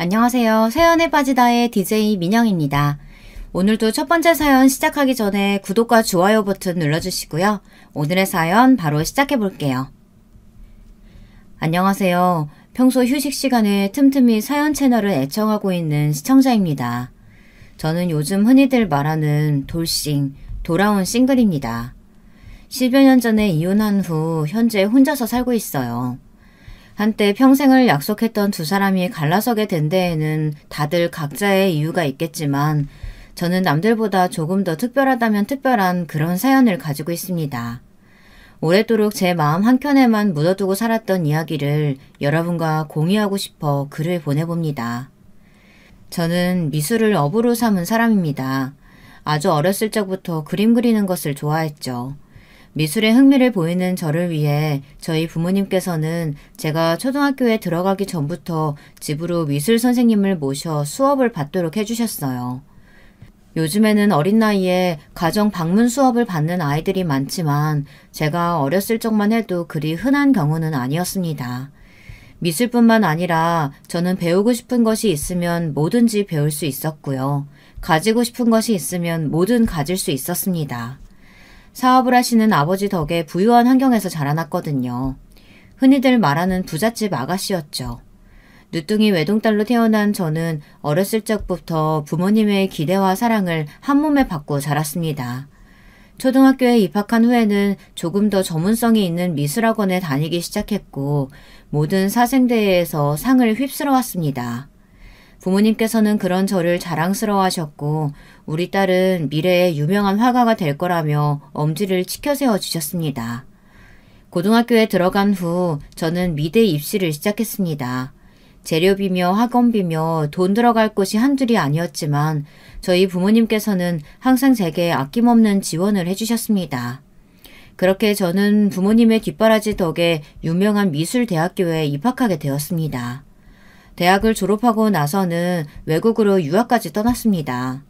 안녕하세요. 사연에 빠지다의 DJ 민영입니다. 오늘도 첫 번째 사연 시작하기 전에 구독과 좋아요 버튼 눌러주시고요. 오늘의 사연 바로 시작해 볼게요. 안녕하세요. 평소 휴식 시간에 틈틈이 사연 채널을 애청하고 있는 시청자입니다. 저는 요즘 흔히들 말하는 돌싱, 돌아온 싱글입니다. 10여 년 전에 이혼한 후 현재 혼자서 살고 있어요. 한때 평생을 약속했던 두 사람이 갈라서게 된 데에는 다들 각자의 이유가 있겠지만 저는 남들보다 조금 더 특별하다면 특별한 그런 사연을 가지고 있습니다. 오랫도록 제 마음 한켠에만 묻어두고 살았던 이야기를 여러분과 공유하고 싶어 글을 보내봅니다. 저는 미술을 업으로 삼은 사람입니다. 아주 어렸을 적부터 그림 그리는 것을 좋아했죠. 미술에 흥미를 보이는 저를 위해 저희 부모님께서는 제가 초등학교에 들어가기 전부터 집으로 미술 선생님을 모셔 수업을 받도록 해주셨어요. 요즘에는 어린 나이에 가정 방문 수업을 받는 아이들이 많지만 제가 어렸을 적만 해도 그리 흔한 경우는 아니었습니다. 미술뿐만 아니라 저는 배우고 싶은 것이 있으면 뭐든지 배울 수 있었고요. 가지고 싶은 것이 있으면 뭐든 가질 수 있었습니다. 사업을 하시는 아버지 덕에 부유한 환경에서 자라났거든요. 흔히들 말하는 부잣집 아가씨였죠. 누뚱이 외동딸로 태어난 저는 어렸을 적부터 부모님의 기대와 사랑을 한몸에 받고 자랐습니다. 초등학교에 입학한 후에는 조금 더 전문성이 있는 미술학원에 다니기 시작했고 모든 사생대회에서 상을 휩쓸어왔습니다. 부모님께서는 그런 저를 자랑스러워하셨고 우리 딸은 미래에 유명한 화가가 될 거라며 엄지를 치켜세워 주셨습니다. 고등학교에 들어간 후 저는 미대 입시를 시작했습니다. 재료비며 학원비며 돈 들어갈 곳이 한둘이 아니었지만 저희 부모님께서는 항상 제게 아낌없는 지원을 해주셨습니다. 그렇게 저는 부모님의 뒷바라지 덕에 유명한 미술대학교에 입학하게 되었습니다. 대학을 졸업하고 나서는 외국으로 유학까지 떠났습니다.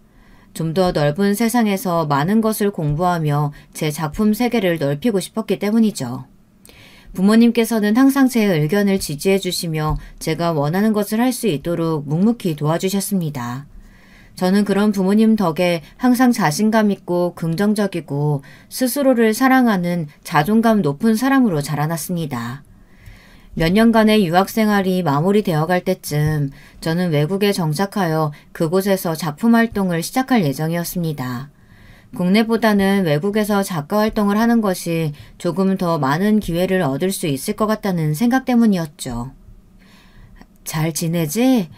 좀 더 넓은 세상에서 많은 것을 공부하며 제 작품 세계를 넓히고 싶었기 때문이죠. 부모님께서는 항상 제 의견을 지지해 주시며 제가 원하는 것을 할 수 있도록 묵묵히 도와주셨습니다. 저는 그런 부모님 덕에 항상 자신감 있고 긍정적이고 스스로를 사랑하는 자존감 높은 사람으로 자라났습니다. 몇 년간의 유학생활이 마무리되어 갈 때쯤 저는 외국에 정착하여 그곳에서 작품 활동을 시작할 예정이었습니다. 국내보다는 외국에서 작가 활동을 하는 것이 조금 더 많은 기회를 얻을 수 있을 것 같다는 생각 때문이었죠. 잘 지내지?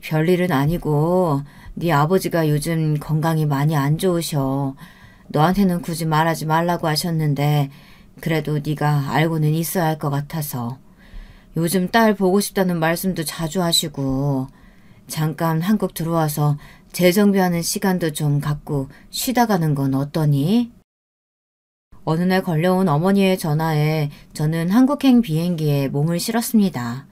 별일은 아니고 네 아버지가 요즘 건강이 많이 안 좋으셔. 너한테는 굳이 말하지 말라고 하셨는데 그래도 네가 알고는 있어야 할 것 같아서. 요즘 딸 보고 싶다는 말씀도 자주 하시고 잠깐 한국 들어와서 재정비하는 시간도 좀 갖고 쉬다 가는 건 어떠니? 어느 날 걸려온 어머니의 전화에 저는 한국행 비행기에 몸을 실었습니다.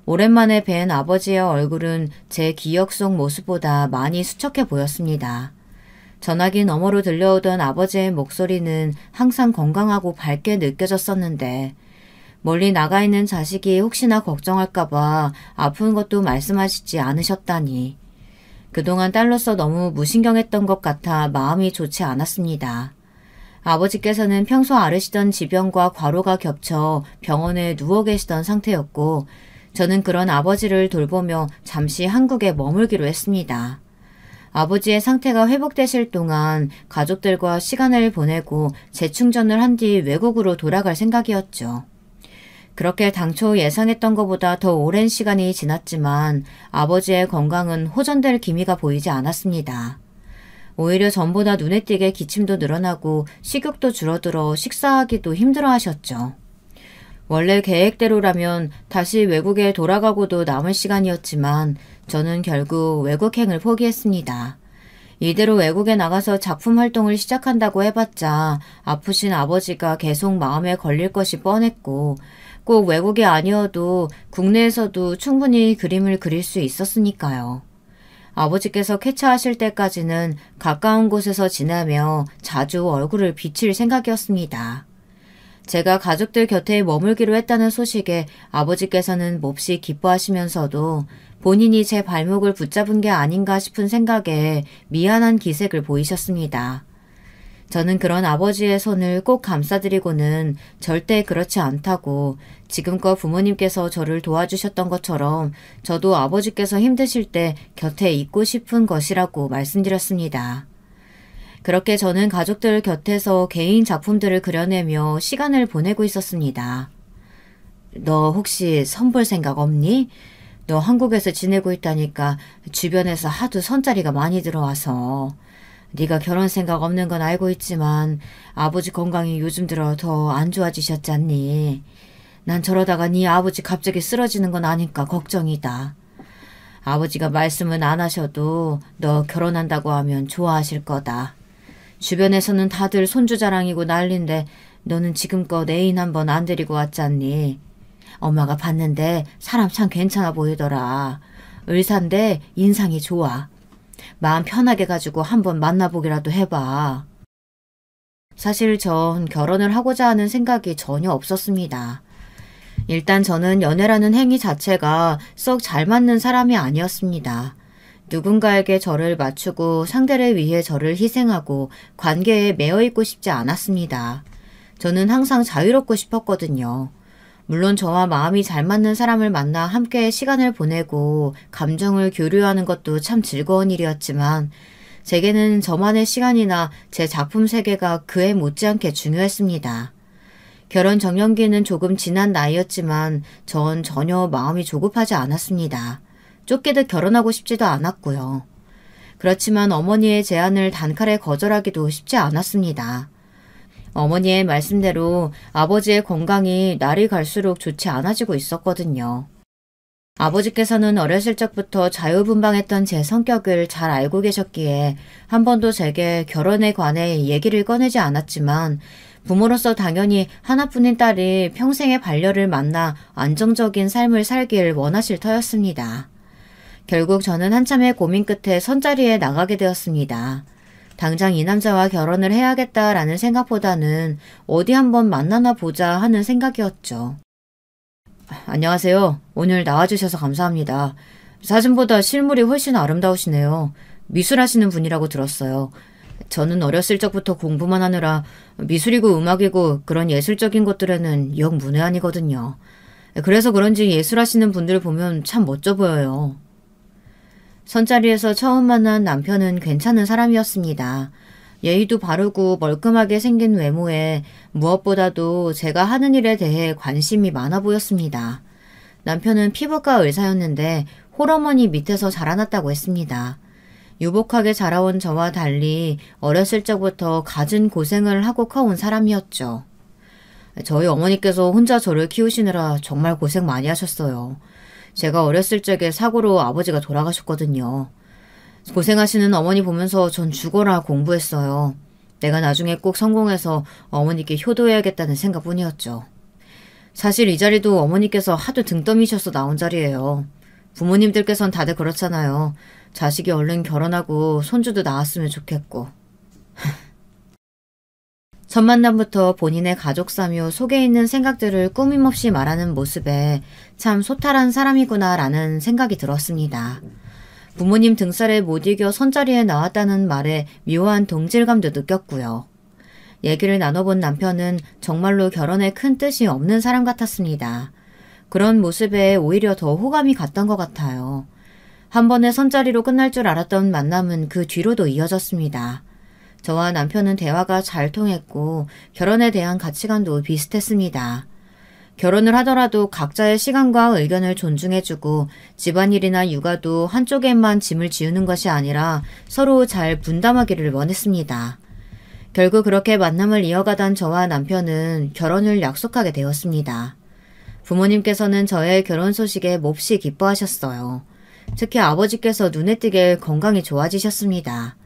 오랜만에 뵌 아버지의 얼굴은 제 기억 속 모습보다 많이 수척해 보였습니다. 전화기 너머로 들려오던 아버지의 목소리는 항상 건강하고 밝게 느껴졌었는데 멀리 나가 있는 자식이 혹시나 걱정할까봐 아픈 것도 말씀하시지 않으셨다니. 그동안 딸로서 너무 무신경했던 것 같아 마음이 좋지 않았습니다. 아버지께서는 평소 앓으시던 지병과 과로가 겹쳐 병원에 누워 계시던 상태였고 저는 그런 아버지를 돌보며 잠시 한국에 머물기로 했습니다. 아버지의 상태가 회복되실 동안 가족들과 시간을 보내고 재충전을 한 뒤 외국으로 돌아갈 생각이었죠. 그렇게 당초 예상했던 것보다 더 오랜 시간이 지났지만 아버지의 건강은 호전될 기미가 보이지 않았습니다. 오히려 전보다 눈에 띄게 기침도 늘어나고 식욕도 줄어들어 식사하기도 힘들어 하셨죠. 원래 계획대로라면 다시 외국에 돌아가고도 남을 시간이었지만 저는 결국 외국행을 포기했습니다. 이대로 외국에 나가서 작품 활동을 시작한다고 해봤자 아프신 아버지가 계속 마음에 걸릴 것이 뻔했고 꼭 외국이 아니어도 국내에서도 충분히 그림을 그릴 수 있었으니까요. 아버지께서 쾌차하실 때까지는 가까운 곳에서 지내며 자주 얼굴을 비칠 생각이었습니다. 제가 가족들 곁에 머물기로 했다는 소식에 아버지께서는 몹시 기뻐하시면서도 본인이 제 발목을 붙잡은 게 아닌가 싶은 생각에 미안한 기색을 보이셨습니다. 저는 그런 아버지의 손을 꼭 감싸드리고는 절대 그렇지 않다고 지금껏 부모님께서 저를 도와주셨던 것처럼 저도 아버지께서 힘드실 때 곁에 있고 싶은 것이라고 말씀드렸습니다. 그렇게 저는 가족들 곁에서 개인 작품들을 그려내며 시간을 보내고 있었습니다. 너 혹시 선볼 생각 없니? 너 한국에서 지내고 있다니까 주변에서 하도 선자리가 많이 들어와서. 네가 결혼 생각 없는 건 알고 있지만 아버지 건강이 요즘 들어 더 안 좋아지셨잖니. 난 저러다가 네 아버지 갑자기 쓰러지는 건 아니까 걱정이다. 아버지가 말씀은 안 하셔도 너 결혼한다고 하면 좋아하실 거다. 주변에서는 다들 손주 자랑이고 난린데 너는 지금껏 애인 한 번 안 데리고 왔잖니. 엄마가 봤는데 사람 참 괜찮아 보이더라. 의사인데 인상이 좋아. 마음 편하게 가지고 한번 만나보기라도 해봐. 사실 전 결혼을 하고자 하는 생각이 전혀 없었습니다. 일단 저는 연애라는 행위 자체가 썩 잘 맞는 사람이 아니었습니다. 누군가에게 저를 맞추고 상대를 위해 저를 희생하고 관계에 매여 있고 싶지 않았습니다. 저는 항상 자유롭고 싶었거든요. 물론 저와 마음이 잘 맞는 사람을 만나 함께 시간을 보내고 감정을 교류하는 것도 참 즐거운 일이었지만 제게는 저만의 시간이나 제 작품 세계가 그에 못지않게 중요했습니다. 결혼 정년기는 조금 지난 나이였지만 전 전혀 마음이 조급하지 않았습니다. 쫓기듯 결혼하고 싶지도 않았고요. 그렇지만 어머니의 제안을 단칼에 거절하기도 쉽지 않았습니다. 어머니의 말씀대로 아버지의 건강이 날이 갈수록 좋지 않아지고 있었거든요. 아버지께서는 어렸을 적부터 자유분방했던 제 성격을 잘 알고 계셨기에 한 번도 제게 결혼에 관해 얘기를 꺼내지 않았지만 부모로서 당연히 하나뿐인 딸이 평생의 반려를 만나 안정적인 삶을 살길 원하실 터였습니다. 결국 저는 한참의 고민 끝에 선자리에 나가게 되었습니다. 당장 이 남자와 결혼을 해야겠다라는 생각보다는 어디 한번 만나나 보자 하는 생각이었죠. 안녕하세요. 오늘 나와주셔서 감사합니다. 사진보다 실물이 훨씬 아름다우시네요. 미술하시는 분이라고 들었어요. 저는 어렸을 적부터 공부만 하느라 미술이고 음악이고 그런 예술적인 것들에는 영 문외한이거든요. 그래서 그런지 예술하시는 분들 보면 참 멋져 보여요. 선자리에서 처음 만난 남편은 괜찮은 사람이었습니다. 예의도 바르고 멀끔하게 생긴 외모에 무엇보다도 제가 하는 일에 대해 관심이 많아 보였습니다. 남편은 피부과 의사였는데 홀어머니 밑에서 자라났다고 했습니다. 유복하게 자라온 저와 달리 어렸을 적부터 갖은 고생을 하고 커온 사람이었죠. 저희 어머니께서 혼자 저를 키우시느라 정말 고생 많이 하셨어요. 제가 어렸을 적에 사고로 아버지가 돌아가셨거든요. 고생하시는 어머니 보면서 전 죽어라 공부했어요. 내가 나중에 꼭 성공해서 어머니께 효도해야겠다는 생각뿐이었죠. 사실 이 자리도 어머니께서 하도 등 떠미셔서 나온 자리예요. 부모님들께선 다들 그렇잖아요. 자식이 얼른 결혼하고 손주도 낳았으면 좋겠고. 첫 만남부터 본인의 가족사며 속에 있는 생각들을 꾸밈없이 말하는 모습에 참 소탈한 사람이구나 라는 생각이 들었습니다. 부모님 등살에 못 이겨 선자리에 나왔다는 말에 묘한 동질감도 느꼈고요. 얘기를 나눠본 남편은 정말로 결혼에 큰 뜻이 없는 사람 같았습니다. 그런 모습에 오히려 더 호감이 갔던 것 같아요. 한 번의 선자리로 끝날 줄 알았던 만남은 그 뒤로도 이어졌습니다. 저와 남편은 대화가 잘 통했고 결혼에 대한 가치관도 비슷했습니다. 결혼을 하더라도 각자의 시간과 의견을 존중해주고 집안일이나 육아도 한쪽에만 짐을 지우는 것이 아니라 서로 잘 분담하기를 원했습니다. 결국 그렇게 만남을 이어가던 저와 남편은 결혼을 약속하게 되었습니다. 부모님께서는 저의 결혼 소식에 몹시 기뻐하셨어요. 특히 아버지께서 눈에 띄게 건강이 좋아지셨습니다.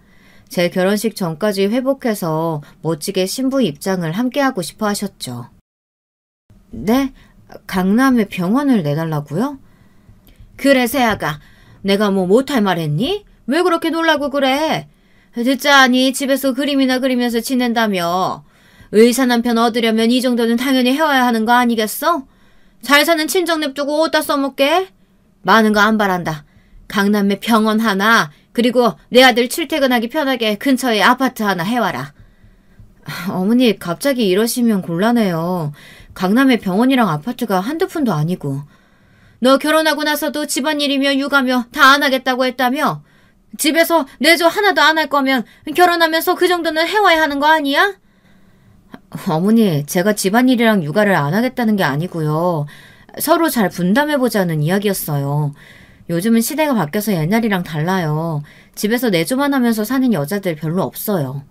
제 결혼식 전까지 회복해서 멋지게 신부 입장을 함께하고 싶어 하셨죠. 네? 강남에 병원을 내달라고요? 그래 새아가 내가 뭐 못할 말 했니? 왜 그렇게 놀라고 그래? 듣자니 집에서 그림이나 그리면서 지낸다며. 의사 남편 얻으려면 이 정도는 당연히 해와야 하는 거 아니겠어? 잘 사는 친정 냅두고 어디다 써먹게? 많은 거 안 바란다. 강남에 병원 하나, 그리고 내 아들 출퇴근하기 편하게 근처에 아파트 하나 해와라. 어머니 갑자기 이러시면 곤란해요. 강남에 병원이랑 아파트가 한두 푼도 아니고. 너 결혼하고 나서도 집안일이며 육아며 다 안 하겠다고 했다며? 집에서 내조 하나도 안 할 거면 결혼하면서 그 정도는 해와야 하는 거 아니야? 어머니, 제가 집안일이랑 육아를 안 하겠다는 게 아니고요. 서로 잘 분담해보자는 이야기였어요. 요즘은 시대가 바뀌어서 옛날이랑 달라요. 집에서 내조만 하면서 사는 여자들 별로 없어요.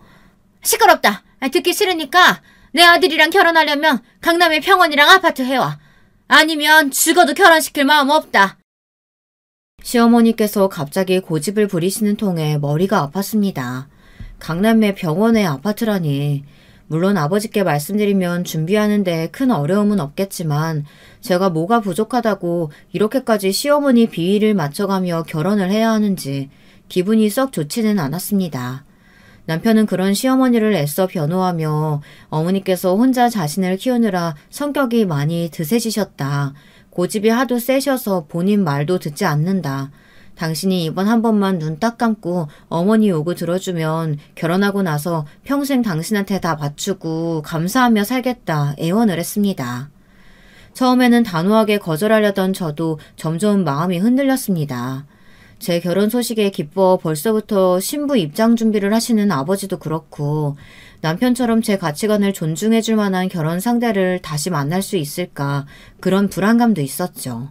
시끄럽다. 듣기 싫으니까 내 아들이랑 결혼하려면 강남에 병원이랑 아파트 해와. 아니면 죽어도 결혼시킬 마음 없다. 시어머니께서 갑자기 고집을 부리시는 통에 머리가 아팠습니다. 강남의 병원에 아파트라니. 물론 아버지께 말씀드리면 준비하는데 큰 어려움은 없겠지만 제가 뭐가 부족하다고 이렇게까지 시어머니 비위를 맞춰가며 결혼을 해야 하는지 기분이 썩 좋지는 않았습니다. 남편은 그런 시어머니를 애써 변호하며 어머니께서 혼자 자신을 키우느라 성격이 많이 드세지셨다. 고집이 하도 세셔서 본인 말도 듣지 않는다. 당신이 이번 한 번만 눈 딱 감고 어머니 요구 들어주면 결혼하고 나서 평생 당신한테 다 바치고 감사하며 살겠다 애원을 했습니다. 처음에는 단호하게 거절하려던 저도 점점 마음이 흔들렸습니다. 제 결혼 소식에 기뻐 벌써부터 신부 입장 준비를 하시는 아버지도 그렇고 남편처럼 제 가치관을 존중해줄 만한 결혼 상대를 다시 만날 수 있을까 그런 불안감도 있었죠.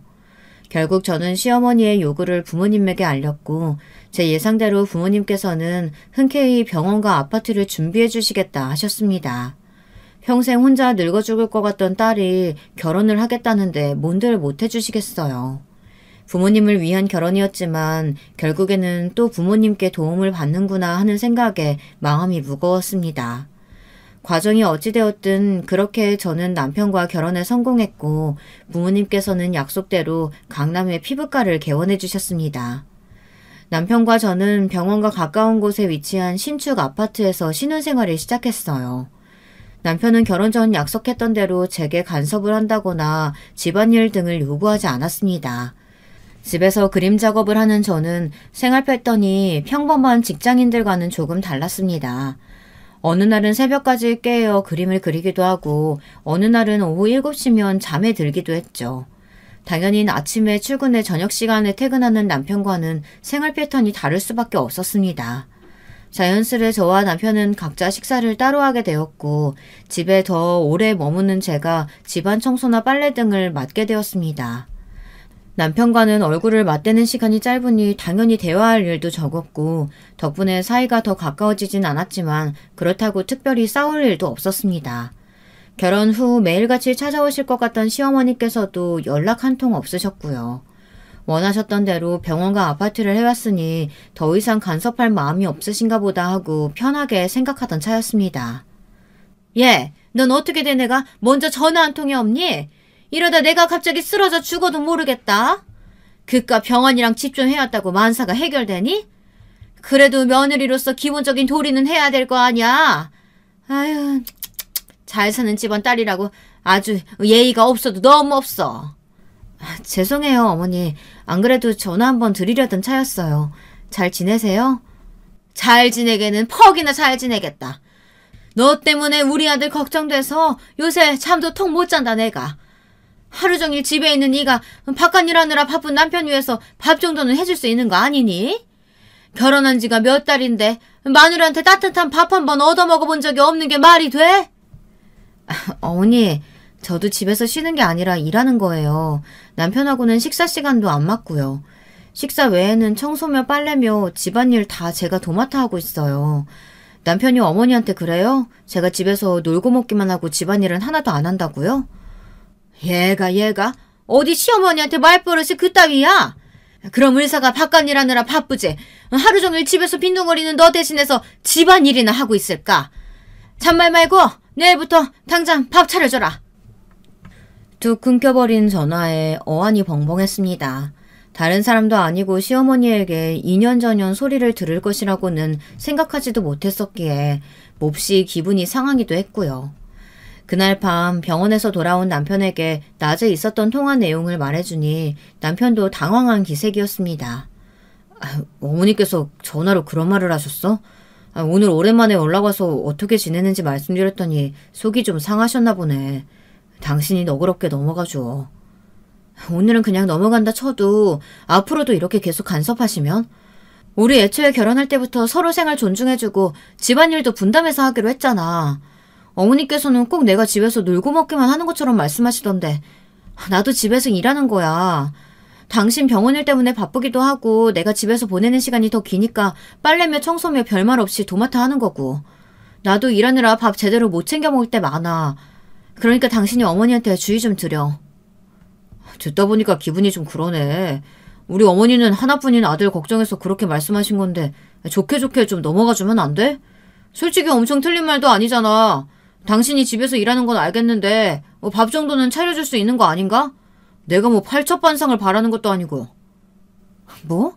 결국 저는 시어머니의 요구를 부모님에게 알렸고 제 예상대로 부모님께서는 흔쾌히 병원과 아파트를 준비해 주시겠다 하셨습니다. 평생 혼자 늙어 죽을 것 같던 딸이 결혼을 하겠다는데 뭔들 못 해주시겠어요. 부모님을 위한 결혼이었지만 결국에는 또 부모님께 도움을 받는구나 하는 생각에 마음이 무거웠습니다. 과정이 어찌되었든 그렇게 저는 남편과 결혼에 성공했고 부모님께서는 약속대로 강남의 피부과를 개원해 주셨습니다. 남편과 저는 병원과 가까운 곳에 위치한 신축 아파트에서 신혼생활을 시작했어요. 남편은 결혼 전 약속했던 대로 제게 간섭을 한다거나 집안일 등을 요구하지 않았습니다. 집에서 그림 작업을 하는 저는 생활 패턴이 평범한 직장인들과는 조금 달랐습니다. 어느 날은 새벽까지 깨어 그림을 그리기도 하고 어느 날은 오후 7시면 잠에 들기도 했죠. 당연히 아침에 출근해 저녁 시간에 퇴근하는 남편과는 생활 패턴이 다를 수밖에 없었습니다. 자연스레 저와 남편은 각자 식사를 따로 하게 되었고 집에 더 오래 머무는 제가 집안 청소나 빨래 등을 맡게 되었습니다. 남편과는 얼굴을 맞대는 시간이 짧으니 당연히 대화할 일도 적었고 덕분에 사이가 더 가까워지진 않았지만 그렇다고 특별히 싸울 일도 없었습니다. 결혼 후 매일같이 찾아오실 것 같던 시어머니께서도 연락 한 통 없으셨고요. 원하셨던 대로 병원과 아파트를 해왔으니 더 이상 간섭할 마음이 없으신가 보다 하고 편하게 생각하던 차였습니다. 얘, 넌 어떻게 된 애가 먼저 전화 한 통이 없니? 이러다 내가 갑자기 쓰러져 죽어도 모르겠다. 그깟 병원이랑 집 좀 해왔다고 만사가 해결되니? 그래도 며느리로서 기본적인 도리는 해야 될 거 아니야. 아유, 잘 사는 집안 딸이라고 아주 예의가 없어도 너무 없어. 죄송해요, 어머니. 안 그래도 전화 한번 드리려던 차였어요. 잘 지내세요? 잘 지내게는 퍽이나 잘 지내겠다. 너 때문에 우리 아들 걱정돼서 요새 잠도 통 못 잔다 내가. 하루 종일 집에 있는 네가 바깥 일하느라 바쁜 남편 위해서 밥 정도는 해줄 수 있는 거 아니니? 결혼한 지가 몇 달인데 마누라한테 따뜻한 밥 한 번 얻어먹어본 적이 없는 게 말이 돼? 어머니, 저도 집에서 쉬는 게 아니라 일하는 거예요. 남편하고는 식사 시간도 안 맞고요. 식사 외에는 청소며 빨래며 집안일 다 제가 도맡아 하고 있어요. 남편이 어머니한테 그래요? 제가 집에서 놀고 먹기만 하고 집안일은 하나도 안 한다고요? 얘가 어디 시어머니한테 말버릇이 그따위야? 그럼 의사가 바깥 일하느라 바쁘지 하루 종일 집에서 빈둥거리는 너 대신해서 집안일이나 하고 있을까? 잔말 말고 내일부터 당장 밥 차려줘라. 뚝 끊겨버린 전화에 어안이 벙벙했습니다. 다른 사람도 아니고 시어머니에게 2년 전년 소리를 들을 것이라고는 생각하지도 못했었기에 몹시 기분이 상하기도 했고요. 그날 밤 병원에서 돌아온 남편에게 낮에 있었던 통화 내용을 말해주니 남편도 당황한 기색이었습니다. 어머니께서 전화로 그런 말을 하셨어? 오늘 오랜만에 연락 와서 어떻게 지내는지 말씀드렸더니 속이 좀 상하셨나 보네. 당신이 너그럽게 넘어가줘. 오늘은 그냥 넘어간다 쳐도 앞으로도 이렇게 계속 간섭하시면? 우리 애초에 결혼할 때부터 서로 생활 존중해주고 집안일도 분담해서 하기로 했잖아. 어머니께서는 꼭 내가 집에서 놀고 먹기만 하는 것처럼 말씀하시던데 나도 집에서 일하는 거야. 당신 병원일 때문에 바쁘기도 하고 내가 집에서 보내는 시간이 더 기니까 빨래며 청소며 별말 없이 도맡아 하는 거고. 나도 일하느라 밥 제대로 못 챙겨 먹을 때 많아. 그러니까 당신이 어머니한테 주의 좀 드려. 듣다 보니까 기분이 좀 그러네. 우리 어머니는 하나뿐인 아들 걱정해서 그렇게 말씀하신 건데 좋게 좋게 좀 넘어가주면 안 돼? 솔직히 엄청 틀린 말도 아니잖아. 당신이 집에서 일하는 건 알겠는데 밥 정도는 차려줄 수 있는 거 아닌가? 내가 뭐 팔첩반상을 바라는 것도 아니고. 뭐?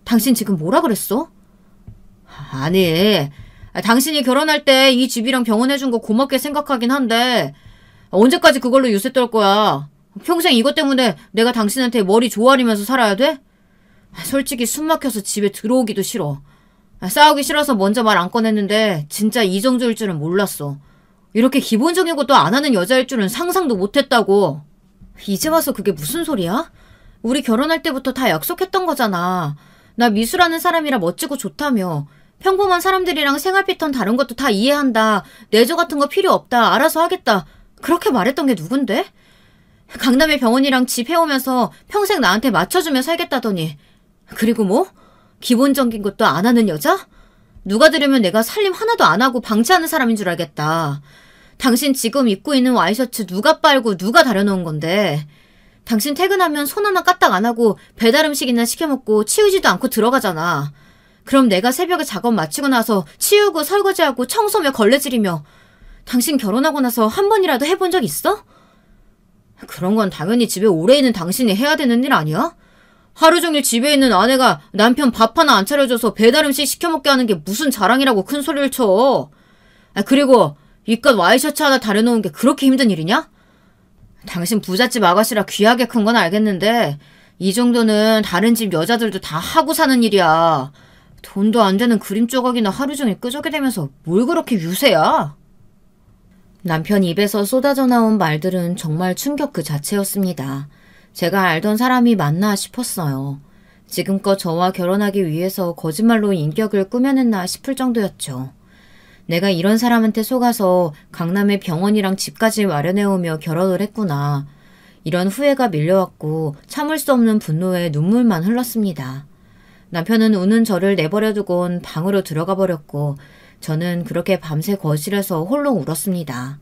당신 지금 뭐라 그랬어? 아니, 당신이 결혼할 때 이 집이랑 병원 해준 거 고맙게 생각하긴 한데 언제까지 그걸로 유세 떨 거야? 평생 이것 때문에 내가 당신한테 머리 조아리면서 살아야 돼? 솔직히 숨 막혀서 집에 들어오기도 싫어. 싸우기 싫어서 먼저 말 안 꺼냈는데 진짜 이 정도일 줄은 몰랐어. 이렇게 기본적인 것도 안 하는 여자일 줄은 상상도 못했다고. 이제 와서 그게 무슨 소리야? 우리 결혼할 때부터 다 약속했던 거잖아. 나 미수라는 사람이라 멋지고 좋다며. 평범한 사람들이랑 생활 패턴 다른 것도 다 이해한다. 내조 같은 거 필요 없다. 알아서 하겠다. 그렇게 말했던 게 누군데? 강남의 병원이랑 집 해오면서 평생 나한테 맞춰주며 살겠다더니. 그리고 뭐? 기본적인 것도 안 하는 여자? 누가 들으면 내가 살림 하나도 안 하고 방치하는 사람인 줄 알겠다. 당신 지금 입고 있는 와이셔츠 누가 빨고 누가 다려놓은 건데. 당신 퇴근하면 손 하나 까딱 안 하고 배달 음식이나 시켜먹고 치우지도 않고 들어가잖아. 그럼 내가 새벽에 작업 마치고 나서 치우고 설거지하고 청소며 걸레질이며. 당신 결혼하고 나서 한 번이라도 해본 적 있어? 그런 건 당연히 집에 오래 있는 당신이 해야 되는 일 아니야? 하루 종일 집에 있는 아내가 남편 밥 하나 안 차려줘서 배달 음식 시켜먹게 하는 게 무슨 자랑이라고 큰 소리를 쳐. 그리고 이깟 와이셔츠 하나 다려놓은 게 그렇게 힘든 일이냐? 당신 부잣집 아가씨라 귀하게 큰 건 알겠는데 이 정도는 다른 집 여자들도 다 하고 사는 일이야. 돈도 안 되는 그림 조각이나 하루 종일 끄적게 대면서 뭘 그렇게 유세야? 남편 입에서 쏟아져 나온 말들은 정말 충격 그 자체였습니다. 제가 알던 사람이 맞나 싶었어요. 지금껏 저와 결혼하기 위해서 거짓말로 인격을 꾸며냈나 싶을 정도였죠. 내가 이런 사람한테 속아서 강남의 병원이랑 집까지 마련해오며 결혼을 했구나. 이런 후회가 밀려왔고 참을 수 없는 분노에 눈물만 흘렀습니다. 남편은 우는 저를 내버려두곤 방으로 들어가 버렸고 저는 그렇게 밤새 거실에서 홀로 울었습니다.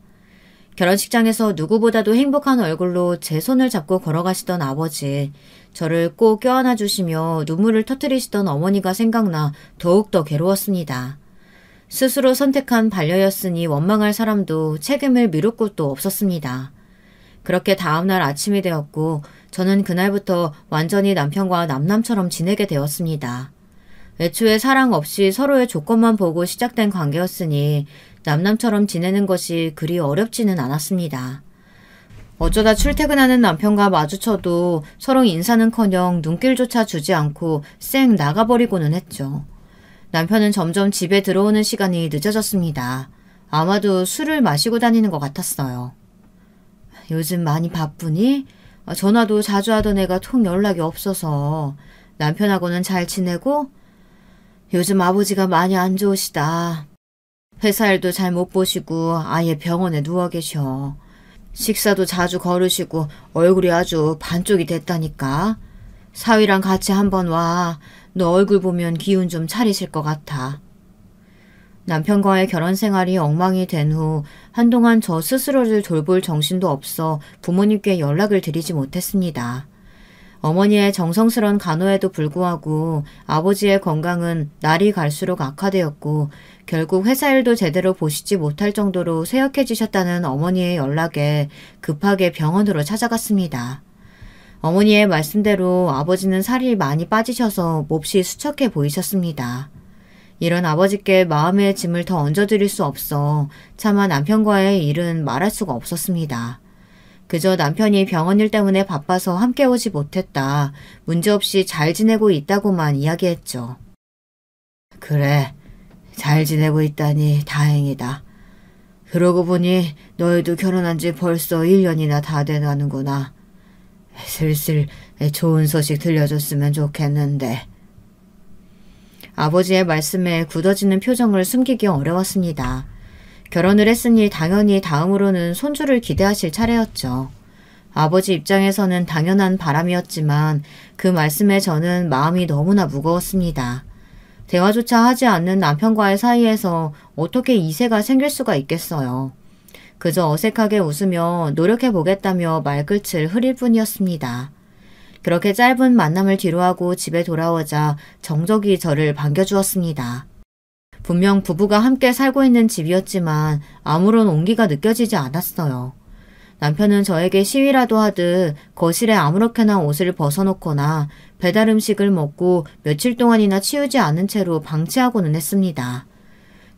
결혼식장에서 누구보다도 행복한 얼굴로 제 손을 잡고 걸어가시던 아버지, 저를 꼭 껴안아 주시며 눈물을 터뜨리시던 어머니가 생각나 더욱더 괴로웠습니다. 스스로 선택한 반려였으니 원망할 사람도 책임을 미룰 곳도 없었습니다. 그렇게 다음날 아침이 되었고 저는 그날부터 완전히 남편과 남남처럼 지내게 되었습니다. 애초에 사랑 없이 서로의 조건만 보고 시작된 관계였으니 남남처럼 지내는 것이 그리 어렵지는 않았습니다. 어쩌다 출퇴근하는 남편과 마주쳐도 서로 인사는커녕 눈길조차 주지 않고 쌩 나가버리고는 했죠. 남편은 점점 집에 들어오는 시간이 늦어졌습니다. 아마도 술을 마시고 다니는 것 같았어요. 요즘 많이 바쁘니? 전화도 자주 하던 애가 통 연락이 없어서. 남편하고는 잘 지내고? 요즘 아버지가 많이 안 좋으시다. 회사 일도 잘 못 보시고 아예 병원에 누워 계셔. 식사도 자주 거르시고 얼굴이 아주 반쪽이 됐다니까. 사위랑 같이 한번 와. 너 얼굴 보면 기운 좀 차리실 것 같아. 남편과의 결혼 생활이 엉망이 된 후 한동안 저 스스로를 돌볼 정신도 없어 부모님께 연락을 드리지 못했습니다. 어머니의 정성스런 간호에도 불구하고 아버지의 건강은 날이 갈수록 악화되었고 결국 회사 일도 제대로 보시지 못할 정도로 쇠약해지셨다는 어머니의 연락에 급하게 병원으로 찾아갔습니다. 어머니의 말씀대로 아버지는 살이 많이 빠지셔서 몹시 수척해 보이셨습니다. 이런 아버지께 마음의 짐을 더 얹어드릴 수 없어 차마 남편과의 일은 말할 수가 없었습니다. 그저 남편이 병원 일 때문에 바빠서 함께 오지 못했다. 문제없이 잘 지내고 있다고만 이야기했죠. 그래, 잘 지내고 있다니 다행이다. 그러고 보니 너희도 결혼한 지 벌써 1년이나 다 돼가는구나. 슬슬 좋은 소식 들려줬으면 좋겠는데. 아버지의 말씀에 굳어지는 표정을 숨기기 어려웠습니다. 결혼을 했으니 당연히 다음으로는 손주를 기대하실 차례였죠. 아버지 입장에서는 당연한 바람이었지만 그 말씀에 저는 마음이 너무나 무거웠습니다. 대화조차 하지 않는 남편과의 사이에서 어떻게 이세가 생길 수가 있겠어요. 그저 어색하게 웃으며 노력해보겠다며 말끝을 흐릴 뿐이었습니다. 그렇게 짧은 만남을 뒤로하고 집에 돌아오자 정적이 저를 반겨주었습니다. 분명 부부가 함께 살고 있는 집이었지만 아무런 온기가 느껴지지 않았어요. 남편은 저에게 시위라도 하듯 거실에 아무렇게나 옷을 벗어놓거나 배달 음식을 먹고 며칠 동안이나 치우지 않은 채로 방치하고는 했습니다.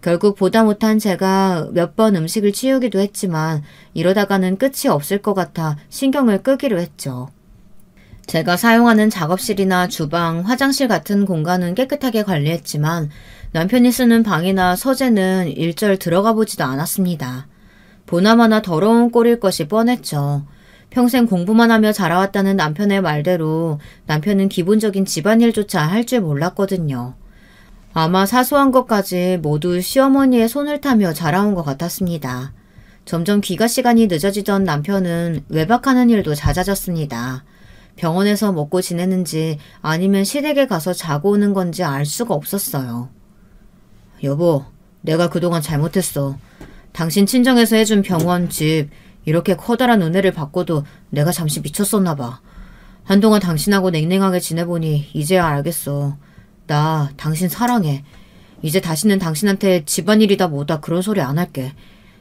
결국 보다 못한 제가 몇 번 음식을 치우기도 했지만 이러다가는 끝이 없을 것 같아 신경을 끄기로 했죠. 제가 사용하는 작업실이나 주방, 화장실 같은 공간은 깨끗하게 관리했지만 남편이 쓰는 방이나 서재는 일절 들어가 보지도 않았습니다. 보나마나 더러운 꼴일 것이 뻔했죠. 평생 공부만 하며 자라왔다는 남편의 말대로 남편은 기본적인 집안일조차 할 줄 몰랐거든요. 아마 사소한 것까지 모두 시어머니의 손을 타며 자라온 것 같았습니다. 점점 귀가 시간이 늦어지던 남편은 외박하는 일도 잦아졌습니다. 병원에서 먹고 지내는지 아니면 시댁에 가서 자고 오는 건지 알 수가 없었어요. 여보, 내가 그동안 잘못했어. 당신 친정에서 해준 병원, 집, 이렇게 커다란 은혜를 받고도 내가 잠시 미쳤었나 봐. 한동안 당신하고 냉랭하게 지내보니 이제야 알겠어. 나 당신 사랑해. 이제 다시는 당신한테 집안일이다 뭐다 그런 소리 안 할게.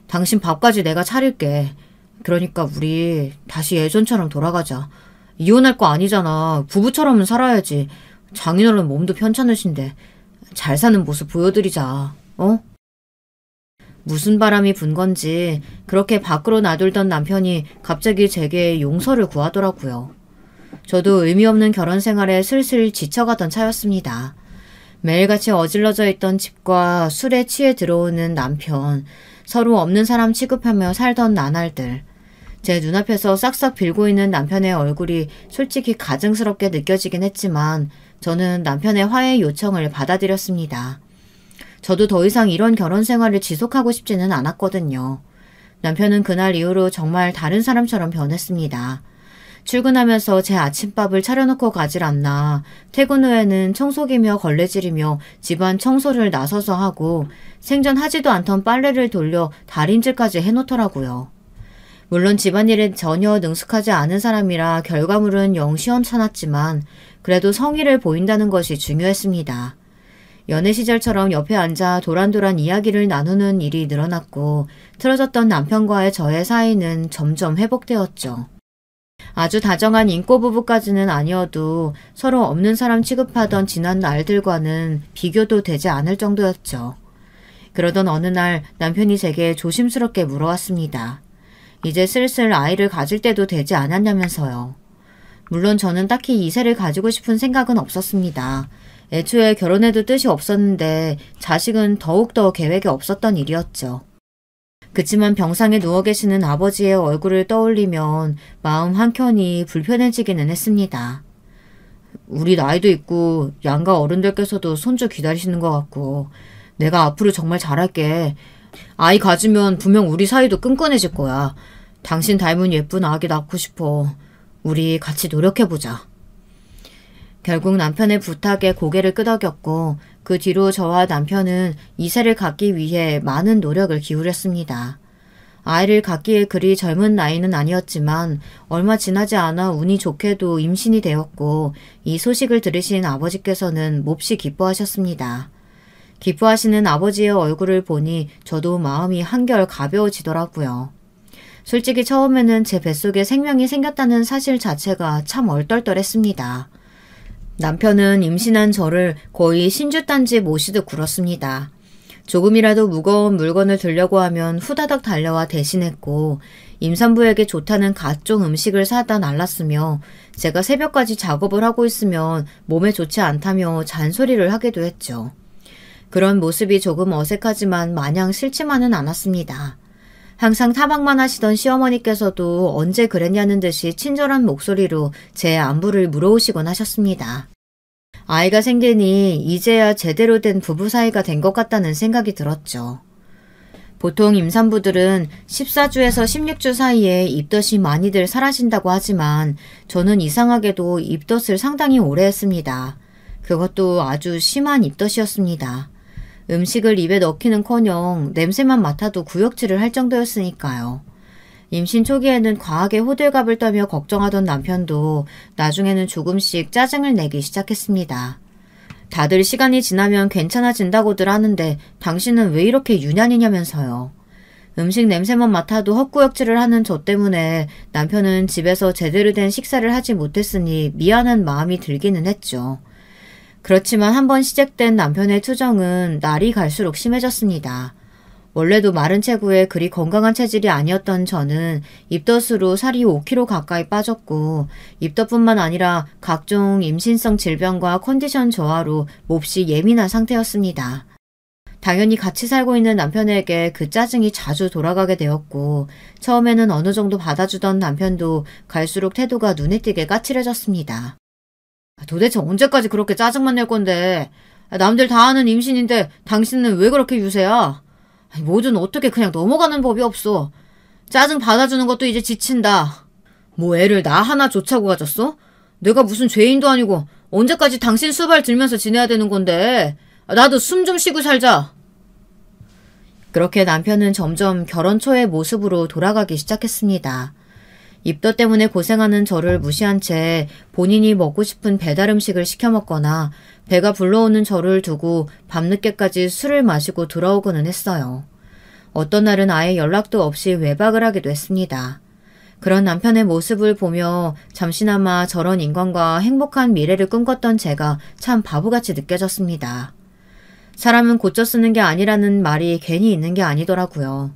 당신 밥까지 내가 차릴게. 그러니까 우리 다시 예전처럼 돌아가자. 이혼할 거 아니잖아. 부부처럼은 살아야지. 장인어른 몸도 편찮으신데 잘 사는 모습 보여드리자. 어? 무슨 바람이 분 건지 그렇게 밖으로 나돌던 남편이 갑자기 제게 용서를 구하더라고요. 저도 의미 없는 결혼 생활에 슬슬 지쳐가던 차였습니다. 매일같이 어질러져 있던 집과 술에 취해 들어오는 남편, 서로 없는 사람 취급하며 살던 나날들. 제 눈앞에서 싹싹 빌고 있는 남편의 얼굴이 솔직히 가증스럽게 느껴지긴 했지만 저는 남편의 화해 요청을 받아들였습니다. 저도 더 이상 이런 결혼 생활을 지속하고 싶지는 않았거든요. 남편은 그날 이후로 정말 다른 사람처럼 변했습니다. 출근하면서 제 아침밥을 차려놓고 가질 않나 퇴근 후에는 청소기며 걸레질이며 집안 청소를 나서서 하고 생전 하지도 않던 빨래를 돌려 다림질까지 해놓더라고요. 물론 집안일에 전혀 능숙하지 않은 사람이라 결과물은 영 시원찮았지만 그래도 성의를 보인다는 것이 중요했습니다. 연애 시절처럼 옆에 앉아 도란도란 이야기를 나누는 일이 늘어났고 틀어졌던 남편과의 저의 사이는 점점 회복되었죠. 아주 다정한 인꼬 부부까지는 아니어도 서로 없는 사람 취급하던 지난 날들과는 비교도 되지 않을 정도였죠. 그러던 어느 날 남편이 제게 조심스럽게 물어왔습니다. 이제 슬슬 아이를 가질 때도 되지 않았냐면서요. 물론 저는 딱히 이세를 가지고 싶은 생각은 없었습니다. 애초에 결혼해도 뜻이 없었는데 자식은 더욱더 계획에 없었던 일이었죠. 그치만 병상에 누워 계시는 아버지의 얼굴을 떠올리면 마음 한켠이 불편해지기는 했습니다. 우리 나이도 있고 양가 어른들께서도 손주 기다리시는 것 같고 내가 앞으로 정말 잘할게. 아이 가지면 분명 우리 사이도 끈끈해질 거야. 당신 닮은 예쁜 아기 낳고 싶어. 우리 같이 노력해보자. 결국 남편의 부탁에 고개를 끄덕였고 그 뒤로 저와 남편은 이세를 갖기 위해 많은 노력을 기울였습니다. 아이를 갖기에 그리 젊은 나이는 아니었지만 얼마 지나지 않아 운이 좋게도 임신이 되었고 이 소식을 들으신 아버지께서는 몹시 기뻐하셨습니다. 기뻐하시는 아버지의 얼굴을 보니 저도 마음이 한결 가벼워지더라고요. 솔직히 처음에는 제 뱃속에 생명이 생겼다는 사실 자체가 참 얼떨떨했습니다. 남편은 임신한 저를 거의 신주단지 모시듯 굴었습니다. 조금이라도 무거운 물건을 들려고 하면 후다닥 달려와 대신했고 임산부에게 좋다는 각종 음식을 사다 날랐으며 제가 새벽까지 작업을 하고 있으면 몸에 좋지 않다며 잔소리를 하기도 했죠. 그런 모습이 조금 어색하지만 마냥 싫지만은 않았습니다. 항상 타박만 하시던 시어머니께서도 언제 그랬냐는 듯이 친절한 목소리로 제 안부를 물어오시곤 하셨습니다. 아이가 생기니 이제야 제대로 된 부부 사이가 된 것 같다는 생각이 들었죠. 보통 임산부들은 14주에서 16주 사이에 입덧이 많이들 사라진다고 하지만 저는 이상하게도 입덧을 상당히 오래 했습니다. 그것도 아주 심한 입덧이었습니다. 음식을 입에 넣기는커녕 냄새만 맡아도 구역질을 할 정도였으니까요. 임신 초기에는 과하게 호들갑을 떨며 걱정하던 남편도 나중에는 조금씩 짜증을 내기 시작했습니다. 다들 시간이 지나면 괜찮아진다고들 하는데 당신은 왜 이렇게 유난이냐면서요. 음식 냄새만 맡아도 헛구역질을 하는 저 때문에 남편은 집에서 제대로 된 식사를 하지 못했으니 미안한 마음이 들기는 했죠. 그렇지만 한번 시작된 남편의 투정은 날이 갈수록 심해졌습니다. 원래도 마른 체구에 그리 건강한 체질이 아니었던 저는 입덧으로 살이 5kg 가까이 빠졌고 입덧뿐만 아니라 각종 임신성 질병과 컨디션 저하로 몹시 예민한 상태였습니다. 당연히 같이 살고 있는 남편에게 그 짜증이 자주 돌아가게 되었고 처음에는 어느 정도 받아주던 남편도 갈수록 태도가 눈에 띄게 까칠해졌습니다. 도대체 언제까지 그렇게 짜증만 낼 건데 남들 다 아는 임신인데 당신은 왜 그렇게 유세야? 뭐든 어떻게 그냥 넘어가는 법이 없어. 짜증 받아주는 것도 이제 지친다. 뭐 애를 나 하나 좋자고 가졌어? 내가 무슨 죄인도 아니고 언제까지 당신 수발 들면서 지내야 되는 건데. 나도 숨 좀 쉬고 살자. 그렇게 남편은 점점 결혼 초의 모습으로 돌아가기 시작했습니다. 입덧 때문에 고생하는 저를 무시한 채 본인이 먹고 싶은 배달 음식을 시켜 먹거나 배가 불러오는 저를 두고 밤늦게까지 술을 마시고 돌아오고는 했어요. 어떤 날은 아예 연락도 없이 외박을 하기도 했습니다. 그런 남편의 모습을 보며 잠시나마 저런 인간과 행복한 미래를 꿈꿨던 제가 참 바보같이 느껴졌습니다. 사람은 고쳐 쓰는 게 아니라는 말이 괜히 있는 게 아니더라고요.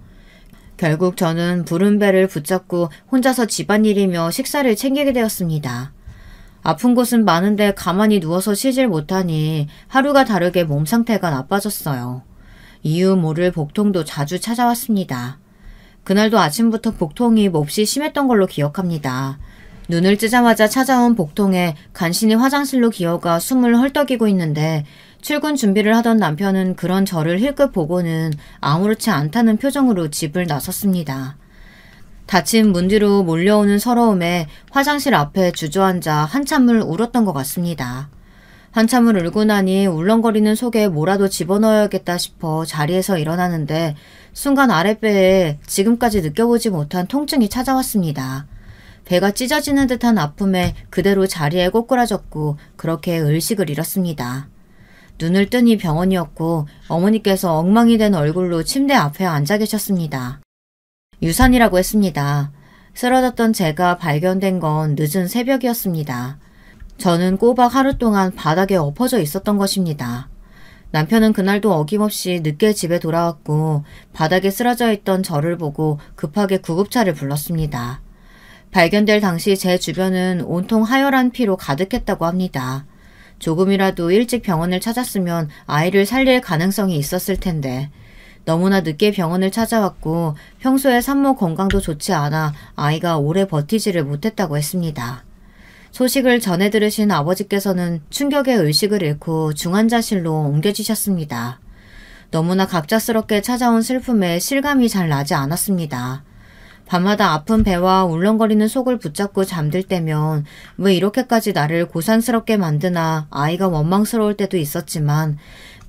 결국 저는 부른 배를 붙잡고 혼자서 집안일이며 식사를 챙기게 되었습니다. 아픈 곳은 많은데 가만히 누워서 쉬질 못하니 하루가 다르게 몸 상태가 나빠졌어요. 이유 모를 복통도 자주 찾아왔습니다. 그날도 아침부터 복통이 몹시 심했던 걸로 기억합니다. 눈을 뜨자마자 찾아온 복통에 간신히 화장실로 기어가 숨을 헐떡이고 있는데 출근 준비를 하던 남편은 그런 저를 힐끗 보고는 아무렇지 않다는 표정으로 집을 나섰습니다. 닫힌 문 뒤로 몰려오는 서러움에 화장실 앞에 주저앉아 한참을 울었던 것 같습니다. 한참을 울고 나니 울렁거리는 속에 뭐라도 집어넣어야겠다 싶어 자리에서 일어나는데 순간 아랫배에 지금까지 느껴보지 못한 통증이 찾아왔습니다. 배가 찢어지는 듯한 아픔에 그대로 자리에 꼬꾸라졌고 그렇게 의식을 잃었습니다. 눈을 뜨니 병원이었고 어머니께서 엉망이 된 얼굴로 침대 앞에 앉아 계셨습니다. 유산이라고 했습니다. 쓰러졌던 제가 발견된 건 늦은 새벽이었습니다. 저는 꼬박 하루 동안 바닥에 엎어져 있었던 것입니다. 남편은 그날도 어김없이 늦게 집에 돌아왔고 바닥에 쓰러져 있던 저를 보고 급하게 구급차를 불렀습니다. 발견될 당시 제 주변은 온통 하열한 피로 가득했다고 합니다. 조금이라도 일찍 병원을 찾았으면 아이를 살릴 가능성이 있었을 텐데 너무나 늦게 병원을 찾아왔고 평소에 산모 건강도 좋지 않아 아이가 오래 버티지를 못했다고 했습니다. 소식을 전해 들으신 아버지께서는 충격의 의식을 잃고 중환자실로 옮겨지셨습니다. 너무나 갑작스럽게 찾아온 슬픔에 실감이 잘 나지 않았습니다. 밤마다 아픈 배와 울렁거리는 속을 붙잡고 잠들 때면 왜 이렇게까지 나를 고산스럽게 만드나 아이가 원망스러울 때도 있었지만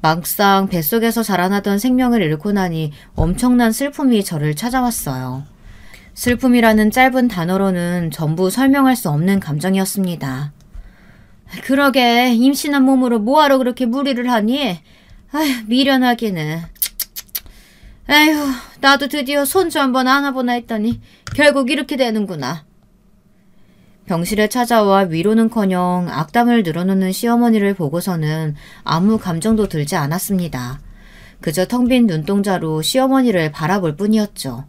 막상 뱃속에서 자라나던 생명을 잃고 나니 엄청난 슬픔이 저를 찾아왔어요. 슬픔이라는 짧은 단어로는 전부 설명할 수 없는 감정이었습니다. 그러게 임신한 몸으로 뭐하러 그렇게 무리를 하니? 아휴 미련하기는. 아휴 나도 드디어 손주 한번 안아보나 했더니 결국 이렇게 되는구나. 병실에 찾아와 위로는커녕 악담을 늘어놓는 시어머니를 보고서는 아무 감정도 들지 않았습니다. 그저 텅 빈 눈동자로 시어머니를 바라볼 뿐이었죠.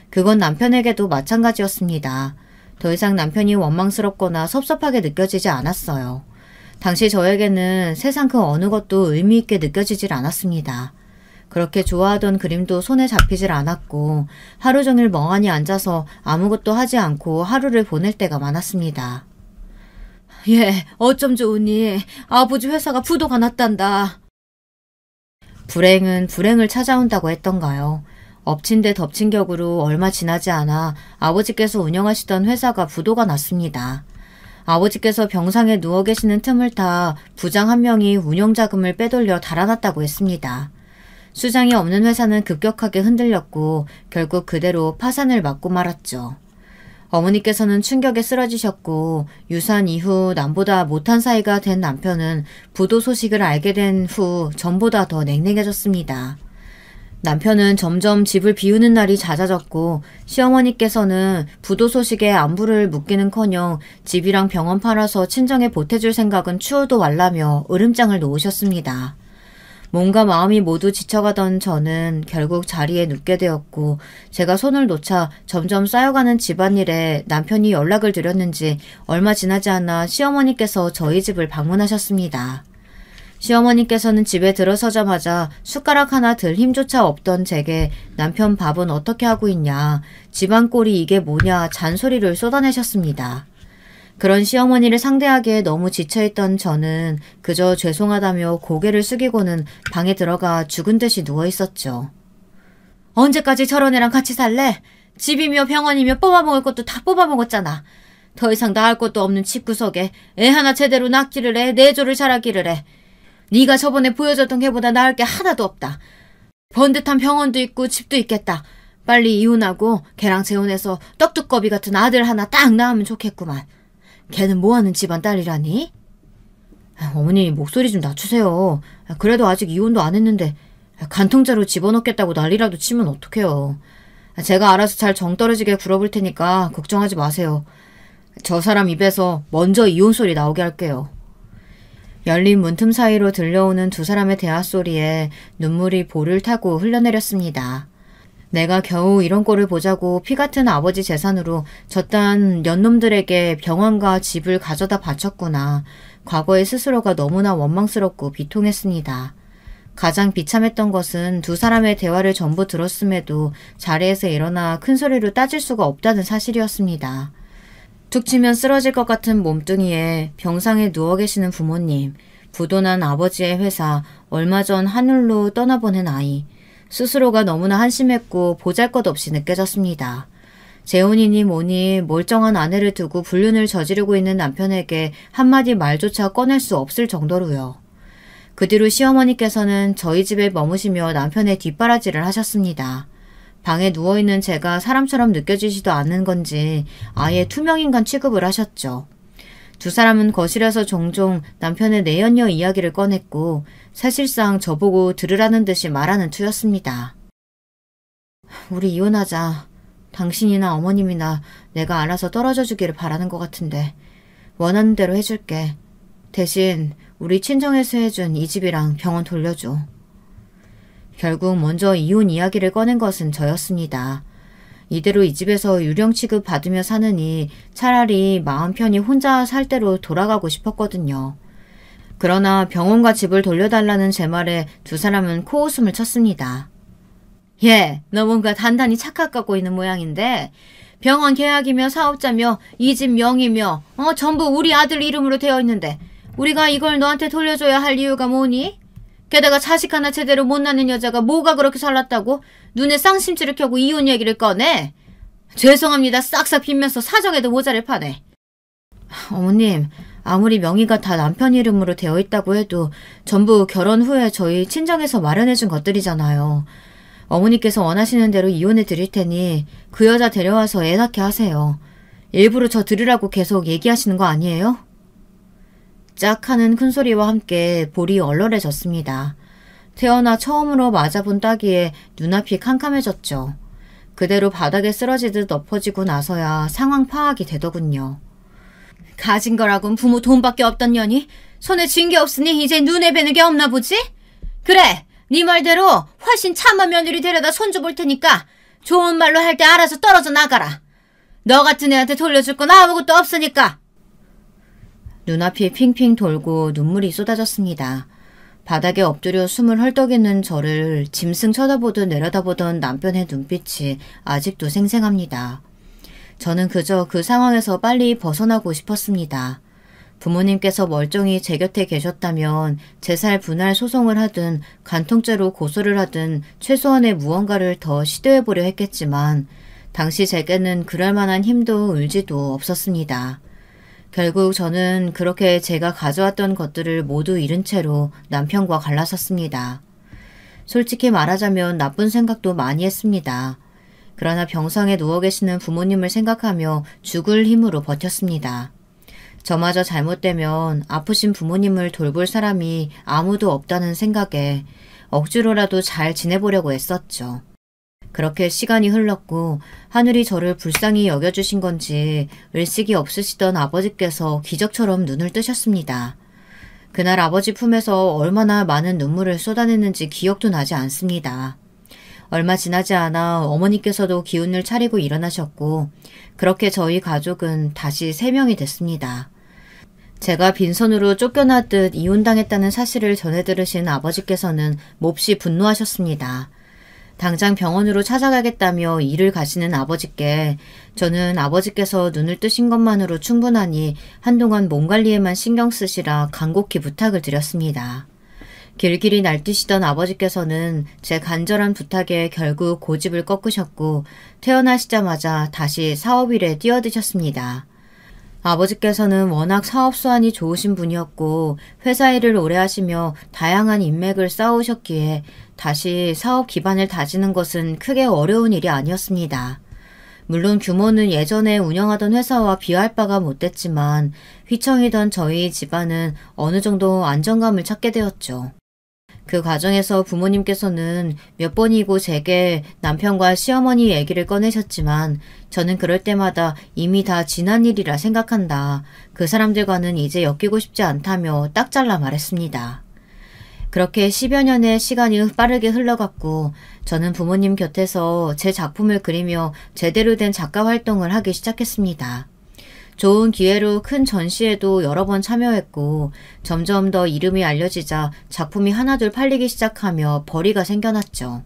그건 남편에게도 마찬가지였습니다. 더 이상 남편이 원망스럽거나 섭섭하게 느껴지지 않았어요. 당시 저에게는 세상 그 어느 것도 의미 있게 느껴지질 않았습니다. 그렇게 좋아하던 그림도 손에 잡히질 않았고 하루 종일 멍하니 앉아서 아무것도 하지 않고 하루를 보낼 때가 많았습니다. 예, 어쩜 좋으니 아버지 회사가 부도가 났단다. 불행은 불행을 찾아온다고 했던가요. 엎친 데 덮친 격으로 얼마 지나지 않아 아버지께서 운영하시던 회사가 부도가 났습니다. 아버지께서 병상에 누워 계시는 틈을 타 부장 한 명이 운영자금을 빼돌려 달아났다고 했습니다. 수장이 없는 회사는 급격하게 흔들렸고 결국 그대로 파산을 맞고 말았죠. 어머니께서는 충격에 쓰러지셨고 유산 이후 남보다 못한 사이가 된 남편은 부도 소식을 알게 된 후 전보다 더 냉랭해졌습니다. 남편은 점점 집을 비우는 날이 잦아졌고 시어머니께서는 부도 소식에 안부를 묻기는커녕 집이랑 병원 팔아서 친정에 보태줄 생각은 추워도 말라며 으름장을 놓으셨습니다. 몸과 마음이 모두 지쳐가던 저는 결국 자리에 눕게 되었고 제가 손을 놓자 점점 쌓여가는 집안일에 남편이 연락을 드렸는지 얼마 지나지 않아 시어머니께서 저희 집을 방문하셨습니다. 시어머니께서는 집에 들어서자마자 숟가락 하나 들 힘조차 없던 제게 남편 밥은 어떻게 하고 있냐, 집안 꼴이 이게 뭐냐 잔소리를 쏟아내셨습니다. 그런 시어머니를 상대하기에 너무 지쳐있던 저는 그저 죄송하다며 고개를 숙이고는 방에 들어가 죽은 듯이 누워있었죠. 언제까지 저런 애랑 같이 살래? 집이며 병원이며 뽑아먹을 것도 다 뽑아먹었잖아. 더 이상 나을 것도 없는 집구석에 애 하나 제대로 낳기를 해, 내조를 잘하기를 해. 네가 저번에 보여줬던 걔보다 나을 게 하나도 없다. 번듯한 병원도 있고 집도 있겠다. 빨리 이혼하고 걔랑 재혼해서 떡두꺼비 같은 아들 하나 딱 낳으면 좋겠구만. 걔는 뭐하는 집안 딸이라니? 어머니 목소리 좀 낮추세요. 그래도 아직 이혼도 안 했는데 간통죄로 집어넣겠다고 난리라도 치면 어떡해요. 제가 알아서 잘 정떨어지게 굴어볼 테니까 걱정하지 마세요. 저 사람 입에서 먼저 이혼 소리 나오게 할게요. 열린 문틈 사이로 들려오는 두 사람의 대화 소리에 눈물이 볼을 타고 흘러내렸습니다. 내가 겨우 이런 꼴을 보자고 피 같은 아버지 재산으로 저딴 년놈들에게 병원과 집을 가져다 바쳤구나. 과거의 스스로가 너무나 원망스럽고 비통했습니다. 가장 비참했던 것은 두 사람의 대화를 전부 들었음에도 자리에서 일어나 큰 소리로 따질 수가 없다는 사실이었습니다. 툭 치면 쓰러질 것 같은 몸뚱이에 병상에 누워 계시는 부모님, 부도난 아버지의 회사, 얼마 전 하늘로 떠나보낸 아이. 스스로가 너무나 한심했고 보잘것없이 느껴졌습니다. 재혼이니 뭐니 멀쩡한 아내를 두고 불륜을 저지르고 있는 남편에게 한마디 말조차 꺼낼 수 없을 정도로요. 그 뒤로 시어머니께서는 저희 집에 머무시며 남편의 뒷바라지를 하셨습니다. 방에 누워있는 제가 사람처럼 느껴지지도 않는 건지 아예 투명인간 취급을 하셨죠. 두 사람은 거실에서 종종 남편의 내연녀 이야기를 꺼냈고 사실상 저보고 들으라는 듯이 말하는 투였습니다. 우리 이혼하자. 당신이나 어머님이나 내가 알아서 떨어져 주기를 바라는 것 같은데 원하는 대로 해줄게. 대신 우리 친정에서 해준 이 집이랑 병원 돌려줘. 결국 먼저 이혼 이야기를 꺼낸 것은 저였습니다. 이대로 이 집에서 유령 취급 받으며 사느니 차라리 마음 편히 혼자 살 대로 돌아가고 싶었거든요. 그러나 병원과 집을 돌려달라는 제 말에 두 사람은 코웃음을 쳤습니다. 예, 너 뭔가 단단히 착각하고 있는 모양인데 병원 계약이며 사업자며 이 집 명의며 전부 우리 아들 이름으로 되어 있는데 우리가 이걸 너한테 돌려줘야 할 이유가 뭐니? 게다가 자식 하나 제대로 못 낳는 여자가 뭐가 그렇게 잘났다고 눈에 쌍심지를 켜고 이혼 얘기를 꺼내? 죄송합니다. 싹싹 빌면서 사정에도 모자를 파네. 어머님, 아무리 명의가 다 남편 이름으로 되어 있다고 해도 전부 결혼 후에 저희 친정에서 마련해준 것들이잖아요. 어머니께서 원하시는 대로 이혼해 드릴 테니 그 여자 데려와서 애 낳게 하세요. 일부러 저 들으라고 계속 얘기하시는 거 아니에요? 짝 하는 큰소리와 함께 볼이 얼얼해졌습니다. 태어나 처음으로 맞아본 따기에 눈앞이 캄캄해졌죠. 그대로 바닥에 쓰러지듯 엎어지고 나서야 상황 파악이 되더군요. 가진 거라곤 부모 돈밖에 없던 년이 손에 쥔 게 없으니 이제 눈에 뵈는 게 없나 보지? 그래, 네 말대로 훨씬 참한 며느리 데려다 손주 볼 테니까 좋은 말로 할 때 알아서 떨어져 나가라. 너 같은 애한테 돌려줄 건 아무것도 없으니까. 눈앞이 핑핑 돌고 눈물이 쏟아졌습니다. 바닥에 엎드려 숨을 헐떡이는 저를 짐승 쳐다보듯 내려다보던 남편의 눈빛이 아직도 생생합니다. 저는 그저 그 상황에서 빨리 벗어나고 싶었습니다. 부모님께서 멀쩡히 제 곁에 계셨다면 재살 분할 소송을 하든 간통죄로 고소를 하든 최소한의 무언가를 더 시도해보려 했겠지만 당시 제게는 그럴 만한 힘도 의지도 없었습니다. 결국 저는 그렇게 제가 가져왔던 것들을 모두 잃은 채로 남편과 갈라섰습니다. 솔직히 말하자면 나쁜 생각도 많이 했습니다. 그러나 병상에 누워 계시는 부모님을 생각하며 죽을 힘으로 버텼습니다. 저마저 잘못되면 아프신 부모님을 돌볼 사람이 아무도 없다는 생각에 억지로라도 잘 지내보려고 애썼죠. 그렇게 시간이 흘렀고 하늘이 저를 불쌍히 여겨주신 건지 의식이 없으시던 아버지께서 기적처럼 눈을 뜨셨습니다. 그날 아버지 품에서 얼마나 많은 눈물을 쏟아냈는지 기억도 나지 않습니다. 얼마 지나지 않아 어머니께서도 기운을 차리고 일어나셨고 그렇게 저희 가족은 다시 3명이 됐습니다. 제가 빈손으로 쫓겨나듯 이혼당했다는 사실을 전해 들으신 아버지께서는 몹시 분노하셨습니다. 당장 병원으로 찾아가겠다며 일을 가시는 아버지께 저는 아버지께서 눈을 뜨신 것만으로 충분하니 한동안 몸 관리에만 신경 쓰시라 간곡히 부탁을 드렸습니다. 길길이 날뛰시던 아버지께서는 제 간절한 부탁에 결국 고집을 꺾으셨고 퇴원하시자마자 다시 사업일에 뛰어드셨습니다. 아버지께서는 워낙 사업 수완이 좋으신 분이었고 회사 일을 오래 하시며 다양한 인맥을 쌓으셨기에 다시 사업 기반을 다지는 것은 크게 어려운 일이 아니었습니다. 물론 규모는 예전에 운영하던 회사와 비할 바가 못됐지만 휘청이던 저희 집안은 어느 정도 안정감을 찾게 되었죠. 그 과정에서 부모님께서는 몇 번이고 제게 남편과 시어머니 얘기를 꺼내셨지만 저는 그럴 때마다 이미 다 지난 일이라 생각한다. 그 사람들과는 이제 엮이고 싶지 않다며 딱 잘라 말했습니다. 그렇게 10여 년의 시간이 빠르게 흘러갔고 저는 부모님 곁에서 제 작품을 그리며 제대로 된 작가 활동을 하기 시작했습니다. 좋은 기회로 큰 전시회도 여러 번 참여했고 점점 더 이름이 알려지자 작품이 하나둘 팔리기 시작하며 벌이가 생겨났죠.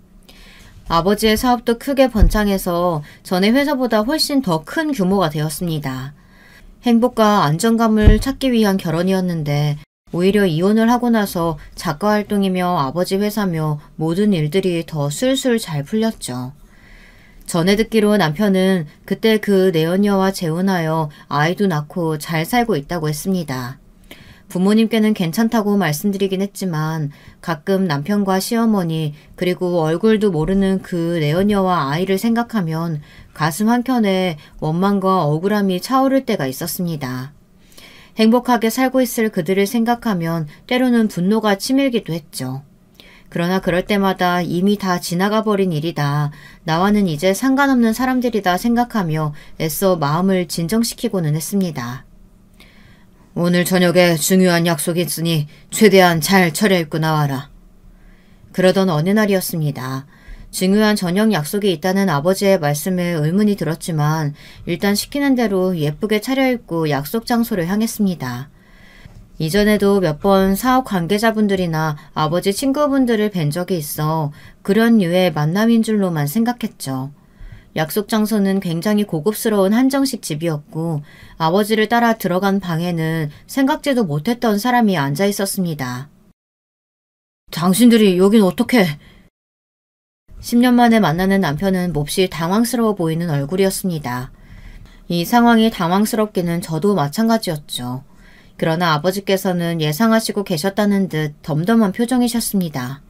아버지의 사업도 크게 번창해서 전에 회사보다 훨씬 더 큰 규모가 되었습니다. 행복과 안정감을 찾기 위한 결혼이었는데 오히려 이혼을 하고 나서 작가 활동이며 아버지 회사며 모든 일들이 더 술술 잘 풀렸죠. 전해 듣기로 남편은 그때 그 내연녀와 재혼하여 아이도 낳고 잘 살고 있다고 했습니다. 부모님께는 괜찮다고 말씀드리긴 했지만 가끔 남편과 시어머니 그리고 얼굴도 모르는 그 내연녀와 아이를 생각하면 가슴 한켠에 원망과 억울함이 차오를 때가 있었습니다. 행복하게 살고 있을 그들을 생각하면 때로는 분노가 치밀기도 했죠. 그러나 그럴 때마다 이미 다 지나가 버린 일이다. 나와는 이제 상관없는 사람들이다 생각하며 애써 마음을 진정시키고는 했습니다. 오늘 저녁에 중요한 약속이 있으니 최대한 잘 차려입고 나와라. 그러던 어느 날이었습니다. 중요한 저녁 약속이 있다는 아버지의 말씀에 의문이 들었지만 일단 시키는 대로 예쁘게 차려입고 약속 장소를 향했습니다. 이전에도 몇 번 사업 관계자분들이나 아버지 친구분들을 뵌 적이 있어 그런 류의 만남인 줄로만 생각했죠. 약속 장소는 굉장히 고급스러운 한정식 집이었고 아버지를 따라 들어간 방에는 생각지도 못했던 사람이 앉아 있었습니다. 당신들이 여긴 어떻게? 10년 만에 만나는 남편은 몹시 당황스러워 보이는 얼굴이었습니다. 이 상황이 당황스럽기는 저도 마찬가지였죠. 그러나 아버지께서는 예상하시고 계셨다는 듯 덤덤한 표정이셨습니다.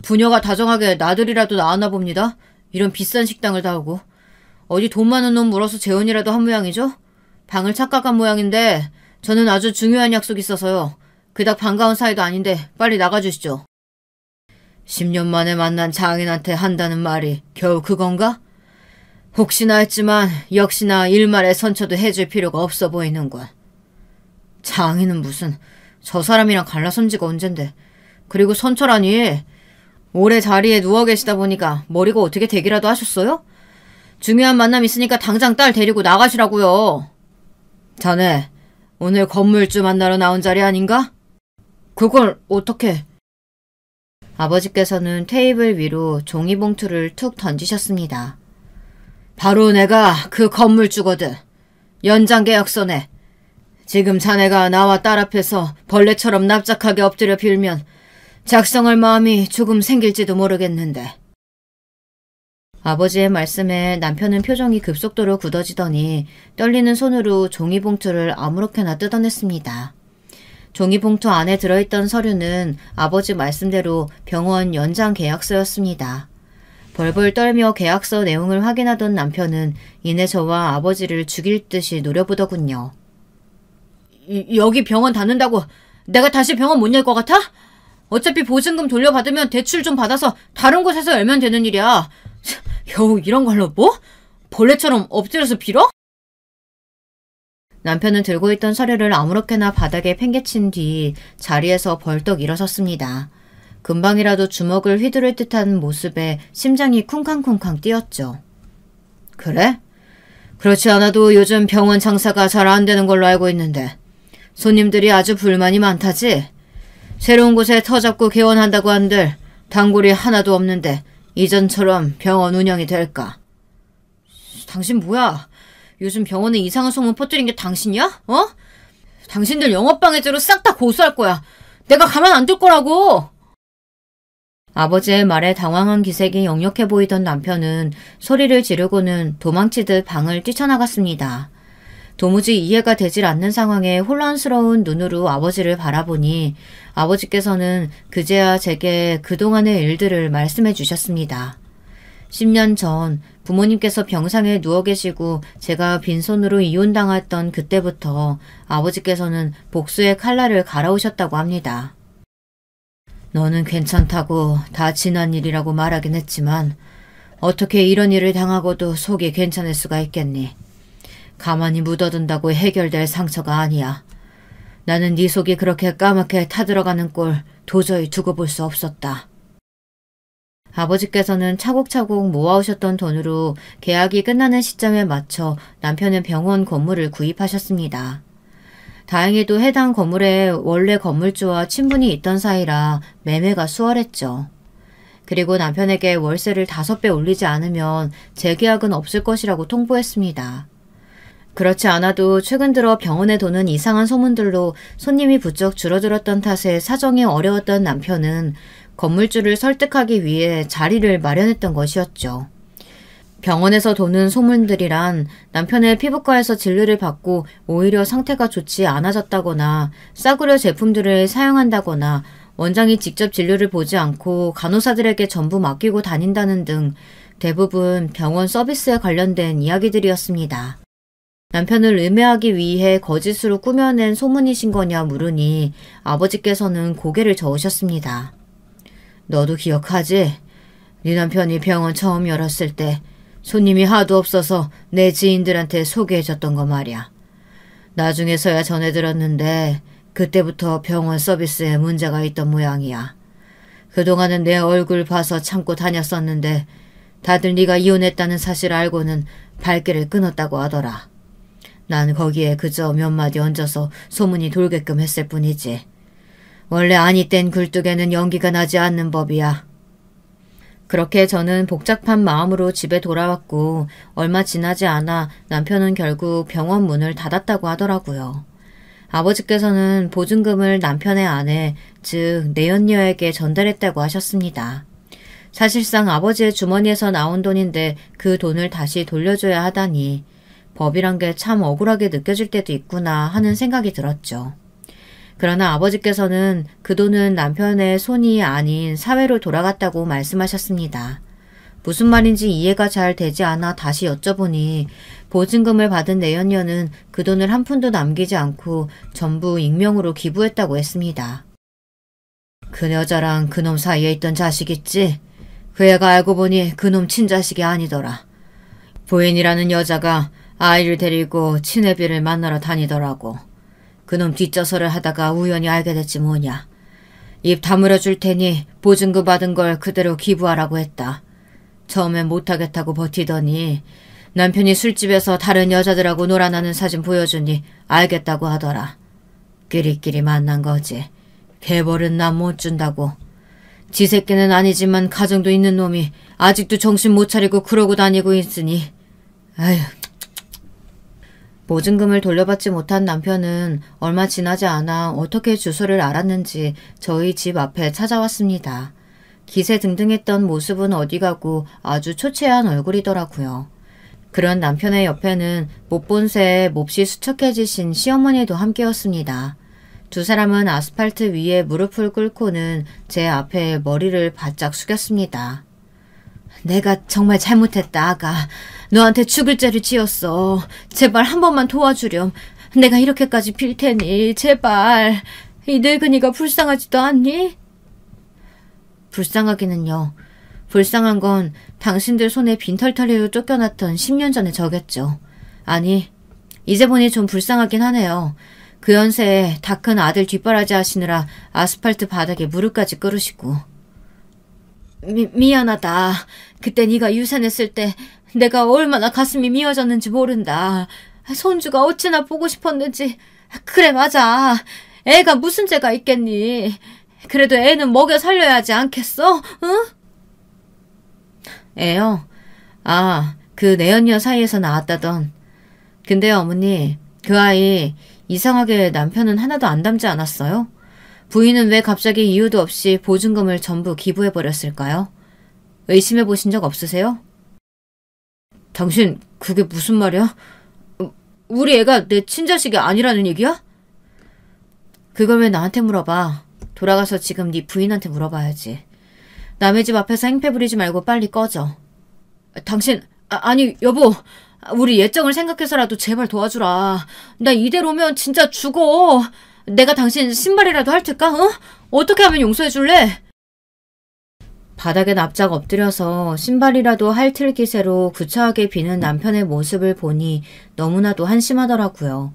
부녀가 다정하게 나들이라도 나왔나 봅니다. 이런 비싼 식당을 다 오고. 어디 돈 많은 놈 물어서 재혼이라도 한 모양이죠? 방을 착각한 모양인데 저는 아주 중요한 약속이 있어서요. 그닥 반가운 사이도 아닌데 빨리 나가주시죠. 10년 만에 만난 장인한테 한다는 말이 겨우 그건가? 혹시나 했지만 역시나 일말의 선처도 해줄 필요가 없어 보이는군. 장인은 무슨 저 사람이랑 갈라선 지가 언젠데. 그리고 선처라니 오래 자리에 누워 계시다 보니까 머리가 어떻게 되기라도 하셨어요? 중요한 만남 있으니까 당장 딸 데리고 나가시라고요. 자네 오늘 건물주 만나러 나온 자리 아닌가? 그걸 어떻게? 아버지께서는 테이블 위로 종이봉투를 툭 던지셨습니다. 바로 내가 그 건물주거든. 연장계약서네. 지금 자네가 나와 딸 앞에서 벌레처럼 납작하게 엎드려 빌면 작성할 마음이 조금 생길지도 모르겠는데. 아버지의 말씀에 남편은 표정이 급속도로 굳어지더니 떨리는 손으로 종이봉투를 아무렇게나 뜯어냈습니다. 종이봉투 안에 들어있던 서류는 아버지 말씀대로 병원 연장 계약서였습니다. 벌벌 떨며 계약서 내용을 확인하던 남편은 이내 저와 아버지를 죽일 듯이 노려보더군요. 여기 병원 닫는다고 내가 다시 병원 못 열 것 같아? 어차피 보증금 돌려받으면 대출 좀 받아서 다른 곳에서 열면 되는 일이야. 겨우 이런 걸로 뭐? 벌레처럼 엎드려서 빌어? 남편은 들고 있던 서류를 아무렇게나 바닥에 팽개친 뒤 자리에서 벌떡 일어섰습니다. 금방이라도 주먹을 휘두를 듯한 모습에 심장이 쿵쾅쿵쾅 뛰었죠. 그래? 그렇지 않아도 요즘 병원 장사가 잘 안 되는 걸로 알고 있는데 손님들이 아주 불만이 많다지? 새로운 곳에 터 잡고 개원한다고 한들 단골이 하나도 없는데 이전처럼 병원 운영이 될까? 당신 뭐야? 요즘 병원에 이상한 소문 퍼뜨린 게 당신이야? 어? 당신들 영업방해죄로 싹 다 고소할 거야. 내가 가만 안 둘 거라고! 아버지의 말에 당황한 기색이 역력해 보이던 남편은 소리를 지르고는 도망치듯 방을 뛰쳐나갔습니다. 도무지 이해가 되질 않는 상황에 혼란스러운 눈으로 아버지를 바라보니 아버지께서는 그제야 제게 그동안의 일들을 말씀해 주셨습니다. 10년 전 부모님께서 병상에 누워 계시고 제가 빈손으로 이혼당했던 그때부터 아버지께서는 복수의 칼날을 갈아오셨다고 합니다. 너는 괜찮다고 다 지난 일이라고 말하긴 했지만 어떻게 이런 일을 당하고도 속이 괜찮을 수가 있겠니? 가만히 묻어둔다고 해결될 상처가 아니야. 나는 네 속이 그렇게 까맣게 타들어가는 꼴 도저히 두고 볼 수 없었다. 아버지께서는 차곡차곡 모아오셨던 돈으로 계약이 끝나는 시점에 맞춰 남편의 병원 건물을 구입하셨습니다. 다행히도 해당 건물에 원래 건물주와 친분이 있던 사이라 매매가 수월했죠. 그리고 남편에게 월세를 5배 올리지 않으면 재계약은 없을 것이라고 통보했습니다. 그렇지 않아도 최근 들어 병원에 도는 이상한 소문들로 손님이 부쩍 줄어들었던 탓에 사정이 어려웠던 남편은 건물주를 설득하기 위해 자리를 마련했던 것이었죠. 병원에서 도는 소문들이란 남편의 피부과에서 진료를 받고 오히려 상태가 좋지 않아졌다거나 싸구려 제품들을 사용한다거나 원장이 직접 진료를 보지 않고 간호사들에게 전부 맡기고 다닌다는 등 대부분 병원 서비스에 관련된 이야기들이었습니다. 남편을 음해하기 위해 거짓으로 꾸며낸 소문이신 거냐 물으니 아버지께서는 고개를 저으셨습니다. 너도 기억하지? 네 남편이 병원 처음 열었을 때 손님이 하도 없어서 내 지인들한테 소개해줬던 거 말이야. 나중에서야 전해 들었는데 그때부터 병원 서비스에 문제가 있던 모양이야. 그동안은 내 얼굴 봐서 참고 다녔었는데 다들 네가 이혼했다는 사실 알고는 발길을 끊었다고 하더라. 난 거기에 그저 몇 마디 얹어서 소문이 돌게끔 했을 뿐이지. 원래 아니 땐 굴뚝에는 연기가 나지 않는 법이야. 그렇게 저는 복잡한 마음으로 집에 돌아왔고 얼마 지나지 않아 남편은 결국 병원 문을 닫았다고 하더라고요. 아버지께서는 보증금을 남편의 아내, 즉 내연녀에게 전달했다고 하셨습니다. 사실상 아버지의 주머니에서 나온 돈인데 그 돈을 다시 돌려줘야 하다니 법이란 게 참 억울하게 느껴질 때도 있구나 하는 생각이 들었죠. 그러나 아버지께서는 그 돈은 남편의 손이 아닌 사회로 돌아갔다고 말씀하셨습니다. 무슨 말인지 이해가 잘 되지 않아 다시 여쭤보니 보증금을 받은 내연녀는 그 돈을 한 푼도 남기지 않고 전부 익명으로 기부했다고 했습니다. 그 여자랑 그놈 사이에 있던 자식 있지? 그 애가 알고 보니 그놈 친자식이 아니더라. 부인이라는 여자가 아이를 데리고 친애비를 만나러 다니더라고. 그놈 뒷좌설을 하다가 우연히 알게 됐지 뭐냐. 입 다물어 줄 테니 보증금 받은 걸 그대로 기부하라고 했다. 처음엔 못하겠다고 버티더니 남편이 술집에서 다른 여자들하고 놀아나는 사진 보여주니 알겠다고 하더라. 끼리끼리 만난 거지. 개벌은 난 못 준다고. 지 새끼는 아니지만 가정도 있는 놈이 아직도 정신 못 차리고 그러고 다니고 있으니 아휴. 보증금을 돌려받지 못한 남편은 얼마 지나지 않아 어떻게 주소를 알았는지 저희 집 앞에 찾아왔습니다. 기세 등등했던 모습은 어디 가고 아주 초췌한 얼굴이더라고요. 그런 남편의 옆에는 못 본 새에 몹시 수척해지신 시어머니도 함께였습니다. 두 사람은 아스팔트 위에 무릎을 꿇고는 제 앞에 머리를 바짝 숙였습니다. 내가 정말 잘못했다, 아가. 너한테 죽을 죄를 지었어. 제발 한 번만 도와주렴. 내가 이렇게까지 빌 테니 제발. 이 늙은이가 불쌍하지도 않니? 불쌍하기는요. 불쌍한 건 당신들 손에 빈털터리로 쫓겨났던 10년 전의 저겠죠. 아니, 이제 보니 좀 불쌍하긴 하네요. 그 연세에 다 큰 아들 뒷바라지 하시느라 아스팔트 바닥에 무릎까지 꿇으시고. 미안하다. 그때 네가 유산했을 때 내가 얼마나 가슴이 미어졌는지 모른다. 손주가 어찌나 보고 싶었는지. 그래 맞아. 애가 무슨 죄가 있겠니. 그래도 애는 먹여 살려야 하지 않겠어? 응? 애요? 아, 그 내연녀 사이에서 나왔다던. 근데요 어머니, 그 아이 이상하게 남편은 하나도 안 닮지 않았어요? 부인은 왜 갑자기 이유도 없이 보증금을 전부 기부해버렸을까요? 의심해 보신 적 없으세요? 당신 그게 무슨 말이야? 우리 애가 내 친자식이 아니라는 얘기야? 그걸 왜 나한테 물어봐. 돌아가서 지금 네 부인한테 물어봐야지. 남의 집 앞에서 행패 부리지 말고 빨리 꺼져. 당신, 아니 여보. 우리 예정을 생각해서라도 제발 도와주라. 나 이대로면 진짜 죽어. 내가 당신 신발이라도 할 테까? 어? 어떻게 하면 용서해줄래? 바닥에 납작 엎드려서 신발이라도 핥을 기세로 구차하게 비는 남편의 모습을 보니 너무나도 한심하더라고요.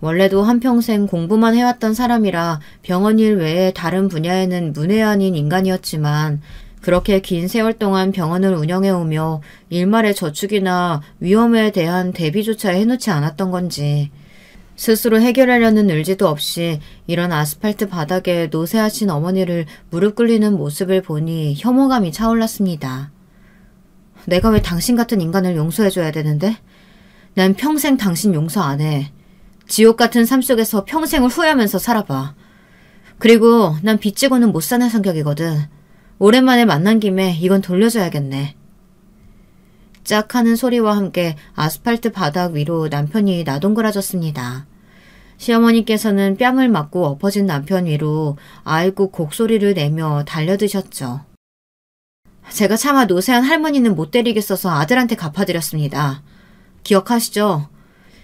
원래도 한평생 공부만 해왔던 사람이라 병원 일 외에 다른 분야에는 문외한인 인간이었지만 그렇게 긴 세월 동안 병원을 운영해오며 일말의 저축이나 위험에 대한 대비조차 해놓지 않았던 건지 스스로 해결하려는 의지도 없이 이런 아스팔트 바닥에 노쇠하신 어머니를 무릎 꿇리는 모습을 보니 혐오감이 차올랐습니다. 내가 왜 당신 같은 인간을 용서해줘야 되는데? 난 평생 당신 용서 안 해. 지옥 같은 삶 속에서 평생을 후회하면서 살아봐. 그리고 난 빚지고는 못 사는 성격이거든. 오랜만에 만난 김에 이건 돌려줘야겠네. 짝 하는 소리와 함께 아스팔트 바닥 위로 남편이 나동그라졌습니다. 시어머니께서는 뺨을 맞고 엎어진 남편 위로 아이고 곡소리를 내며 달려드셨죠. 제가 차마 노쇠한 할머니는 못 때리겠어서 아들한테 갚아드렸습니다. 기억하시죠?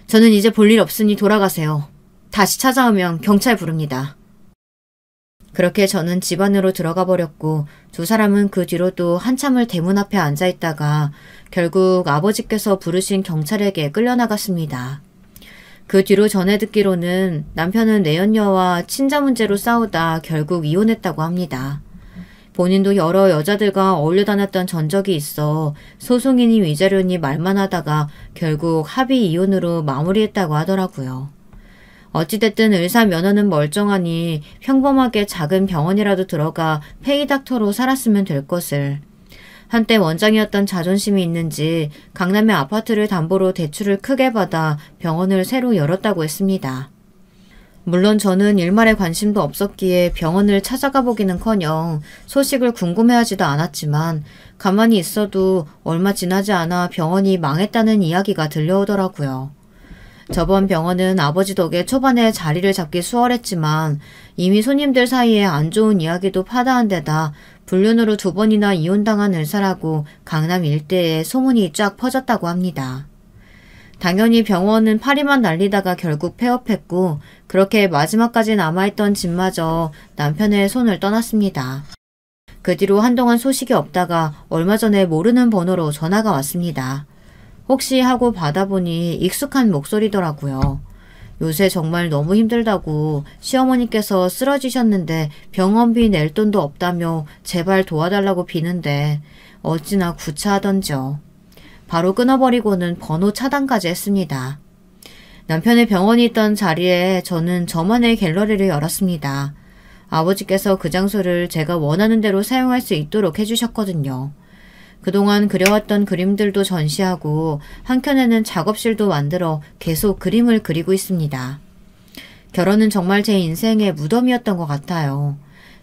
저는 이제 볼 일 없으니 돌아가세요. 다시 찾아오면 경찰 부릅니다. 그렇게 저는 집 안으로 들어가 버렸고 두 사람은 그 뒤로도 한참을 대문 앞에 앉아있다가 결국 아버지께서 부르신 경찰에게 끌려나갔습니다. 그 뒤로 전해 듣기로는 남편은 내연녀와 친자 문제로 싸우다 결국 이혼했다고 합니다. 본인도 여러 여자들과 어울려 다녔던 전적이 있어 소송이니 위자료니 말만 하다가 결국 합의 이혼으로 마무리했다고 하더라고요. 어찌됐든 의사 면허는 멀쩡하니 평범하게 작은 병원이라도 들어가 페이닥터로 살았으면 될 것을. 한때 원장이었던 자존심이 있는지 강남의 아파트를 담보로 대출을 크게 받아 병원을 새로 열었다고 했습니다. 물론 저는 일말에 관심도 없었기에 병원을 찾아가 보기는커녕 소식을 궁금해하지도 않았지만 가만히 있어도 얼마 지나지 않아 병원이 망했다는 이야기가 들려오더라고요. 저번 병원은 아버지 덕에 초반에 자리를 잡기 수월했지만 이미 손님들 사이에 안 좋은 이야기도 파다한 데다 불륜으로 2번이나 이혼당한 의사라고 강남 일대에 소문이 쫙 퍼졌다고 합니다. 당연히 병원은 파리만 날리다가 결국 폐업했고 그렇게 마지막까지 남아있던 집마저 남편의 손을 떠났습니다. 그 뒤로 한동안 소식이 없다가 얼마 전에 모르는 번호로 전화가 왔습니다. 혹시 하고 받아보니 익숙한 목소리더라고요. 요새 정말 너무 힘들다고 시어머니께서 쓰러지셨는데 병원비 낼 돈도 없다며 제발 도와달라고 비는데 어찌나 구차하던지요. 바로 끊어버리고는 번호 차단까지 했습니다. 남편의 병원이 있던 자리에 저는 저만의 갤러리를 열었습니다. 아버지께서 그 장소를 제가 원하는 대로 사용할 수 있도록 해주셨거든요. 그동안 그려왔던 그림들도 전시하고 한켠에는 작업실도 만들어 계속 그림을 그리고 있습니다. 결혼은 정말 제 인생의 무덤이었던 것 같아요.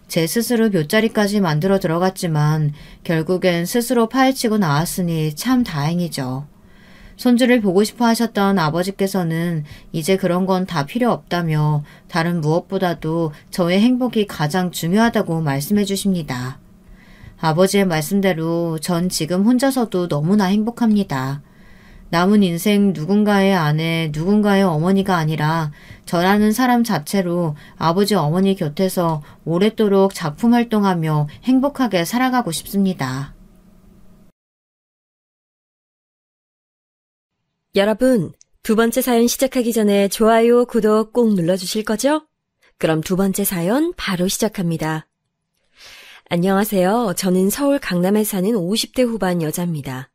제 스스로 묫자리까지 만들어 들어갔지만 결국엔 스스로 파헤치고 나왔으니 참 다행이죠. 손주를 보고 싶어 하셨던 아버지께서는 이제 그런 건 다 필요 없다며 다른 무엇보다도 저의 행복이 가장 중요하다고 말씀해 주십니다. 아버지의 말씀대로 전 지금 혼자서도 너무나 행복합니다. 남은 인생 누군가의 아내, 누군가의 어머니가 아니라 저라는 사람 자체로 아버지 어머니 곁에서 오랫도록 작품 활동하며 행복하게 살아가고 싶습니다. 여러분, 두 번째 사연 시작하기 전에 좋아요, 구독 꼭 눌러주실 거죠? 그럼 두 번째 사연 바로 시작합니다. 안녕하세요. 저는 서울 강남에 사는 50대 후반 여자입니다.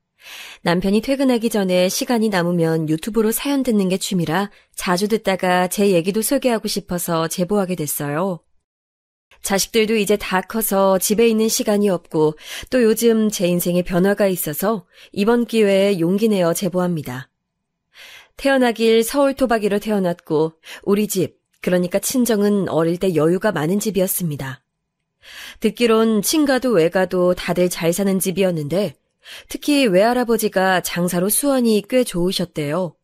남편이 퇴근하기 전에 시간이 남으면 유튜브로 사연 듣는 게 취미라 자주 듣다가 제 얘기도 소개하고 싶어서 제보하게 됐어요. 자식들도 이제 다 커서 집에 있는 시간이 없고 또 요즘 제 인생에 변화가 있어서 이번 기회에 용기 내어 제보합니다. 태어나길 서울 토박이로 태어났고 우리 집, 그러니까 친정은 어릴 때 여유가 많은 집이었습니다. 듣기론 친가도 외가도 다들 잘 사는 집이었는데 특히 외할아버지가 장사로 수완이 꽤 좋으셨대요.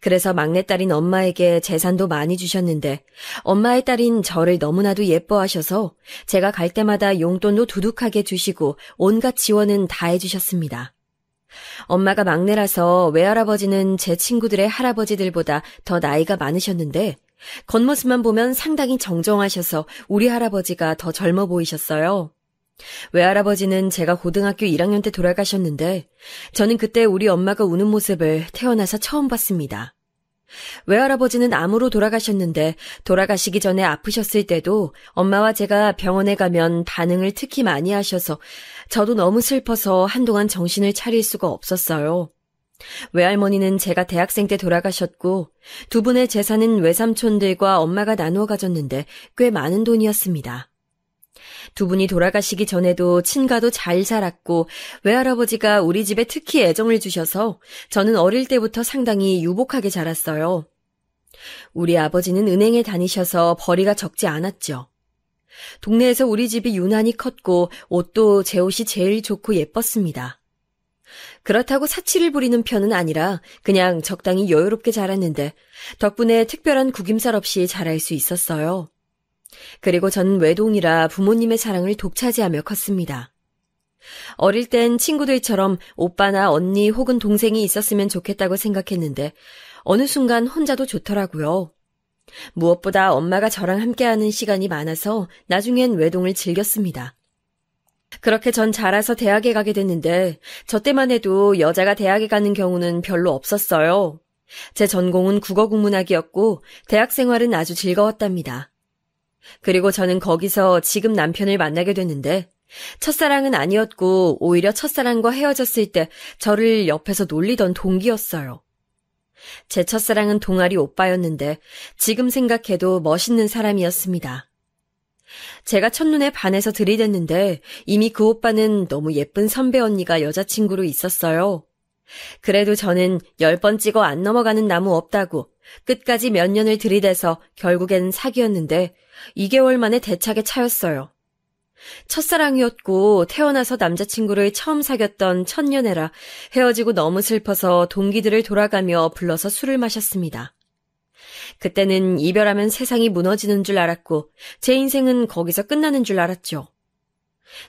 그래서 막내딸인 엄마에게 재산도 많이 주셨는데 엄마의 딸인 저를 너무나도 예뻐하셔서 제가 갈 때마다 용돈도 두둑하게 주시고 온갖 지원은 다 해주셨습니다. 엄마가 막내라서 외할아버지는 제 친구들의 할아버지들보다 더 나이가 많으셨는데 겉모습만 보면 상당히 정정하셔서 우리 할아버지가 더 젊어 보이셨어요. 외할아버지는 제가 고등학교 1학년 때 돌아가셨는데 저는 그때 우리 엄마가 우는 모습을 태어나서 처음 봤습니다. 외할아버지는 암으로 돌아가셨는데 돌아가시기 전에 아프셨을 때도 엄마와 제가 병원에 가면 반응을 특히 많이 하셔서 저도 너무 슬퍼서 한동안 정신을 차릴 수가 없었어요. 외할머니는 제가 대학생 때 돌아가셨고 두 분의 재산은 외삼촌들과 엄마가 나누어 가졌는데 꽤 많은 돈이었습니다. 두 분이 돌아가시기 전에도 친가도 잘 살았고 외할아버지가 우리 집에 특히 애정을 주셔서 저는 어릴 때부터 상당히 유복하게 자랐어요. 우리 아버지는 은행에 다니셔서 벌이가 적지 않았죠. 동네에서 우리 집이 유난히 컸고 옷도 제 옷이 제일 좋고 예뻤습니다. 그렇다고 사치를 부리는 편은 아니라 그냥 적당히 여유롭게 자랐는데 덕분에 특별한 구김살 없이 자랄 수 있었어요. 그리고 전 외동이라 부모님의 사랑을 독차지하며 컸습니다. 어릴 땐 친구들처럼 오빠나 언니 혹은 동생이 있었으면 좋겠다고 생각했는데 어느 순간 혼자도 좋더라고요. 무엇보다 엄마가 저랑 함께하는 시간이 많아서 나중엔 외동을 즐겼습니다. 그렇게 전 자라서 대학에 가게 됐는데 저 때만 해도 여자가 대학에 가는 경우는 별로 없었어요. 제 전공은 국어국문학이었고 대학 생활은 아주 즐거웠답니다. 그리고 저는 거기서 지금 남편을 만나게 됐는데 첫사랑은 아니었고 오히려 첫사랑과 헤어졌을 때 저를 옆에서 놀리던 동기였어요. 제 첫사랑은 동아리 오빠였는데 지금 생각해도 멋있는 사람이었습니다. 제가 첫눈에 반해서 들이댔는데 이미 그 오빠는 너무 예쁜 선배 언니가 여자친구로 있었어요. 그래도 저는 10번 찍어 안 넘어가는 나무 없다고 끝까지 몇 년을 들이대서 결국엔 사귀었는데 2개월 만에 대차게 차였어요. 첫사랑이었고 태어나서 남자친구를 처음 사귀었던 첫연애라 헤어지고 너무 슬퍼서 동기들을 돌아가며 불러서 술을 마셨습니다. 그때는 이별하면 세상이 무너지는 줄 알았고 제 인생은 거기서 끝나는 줄 알았죠.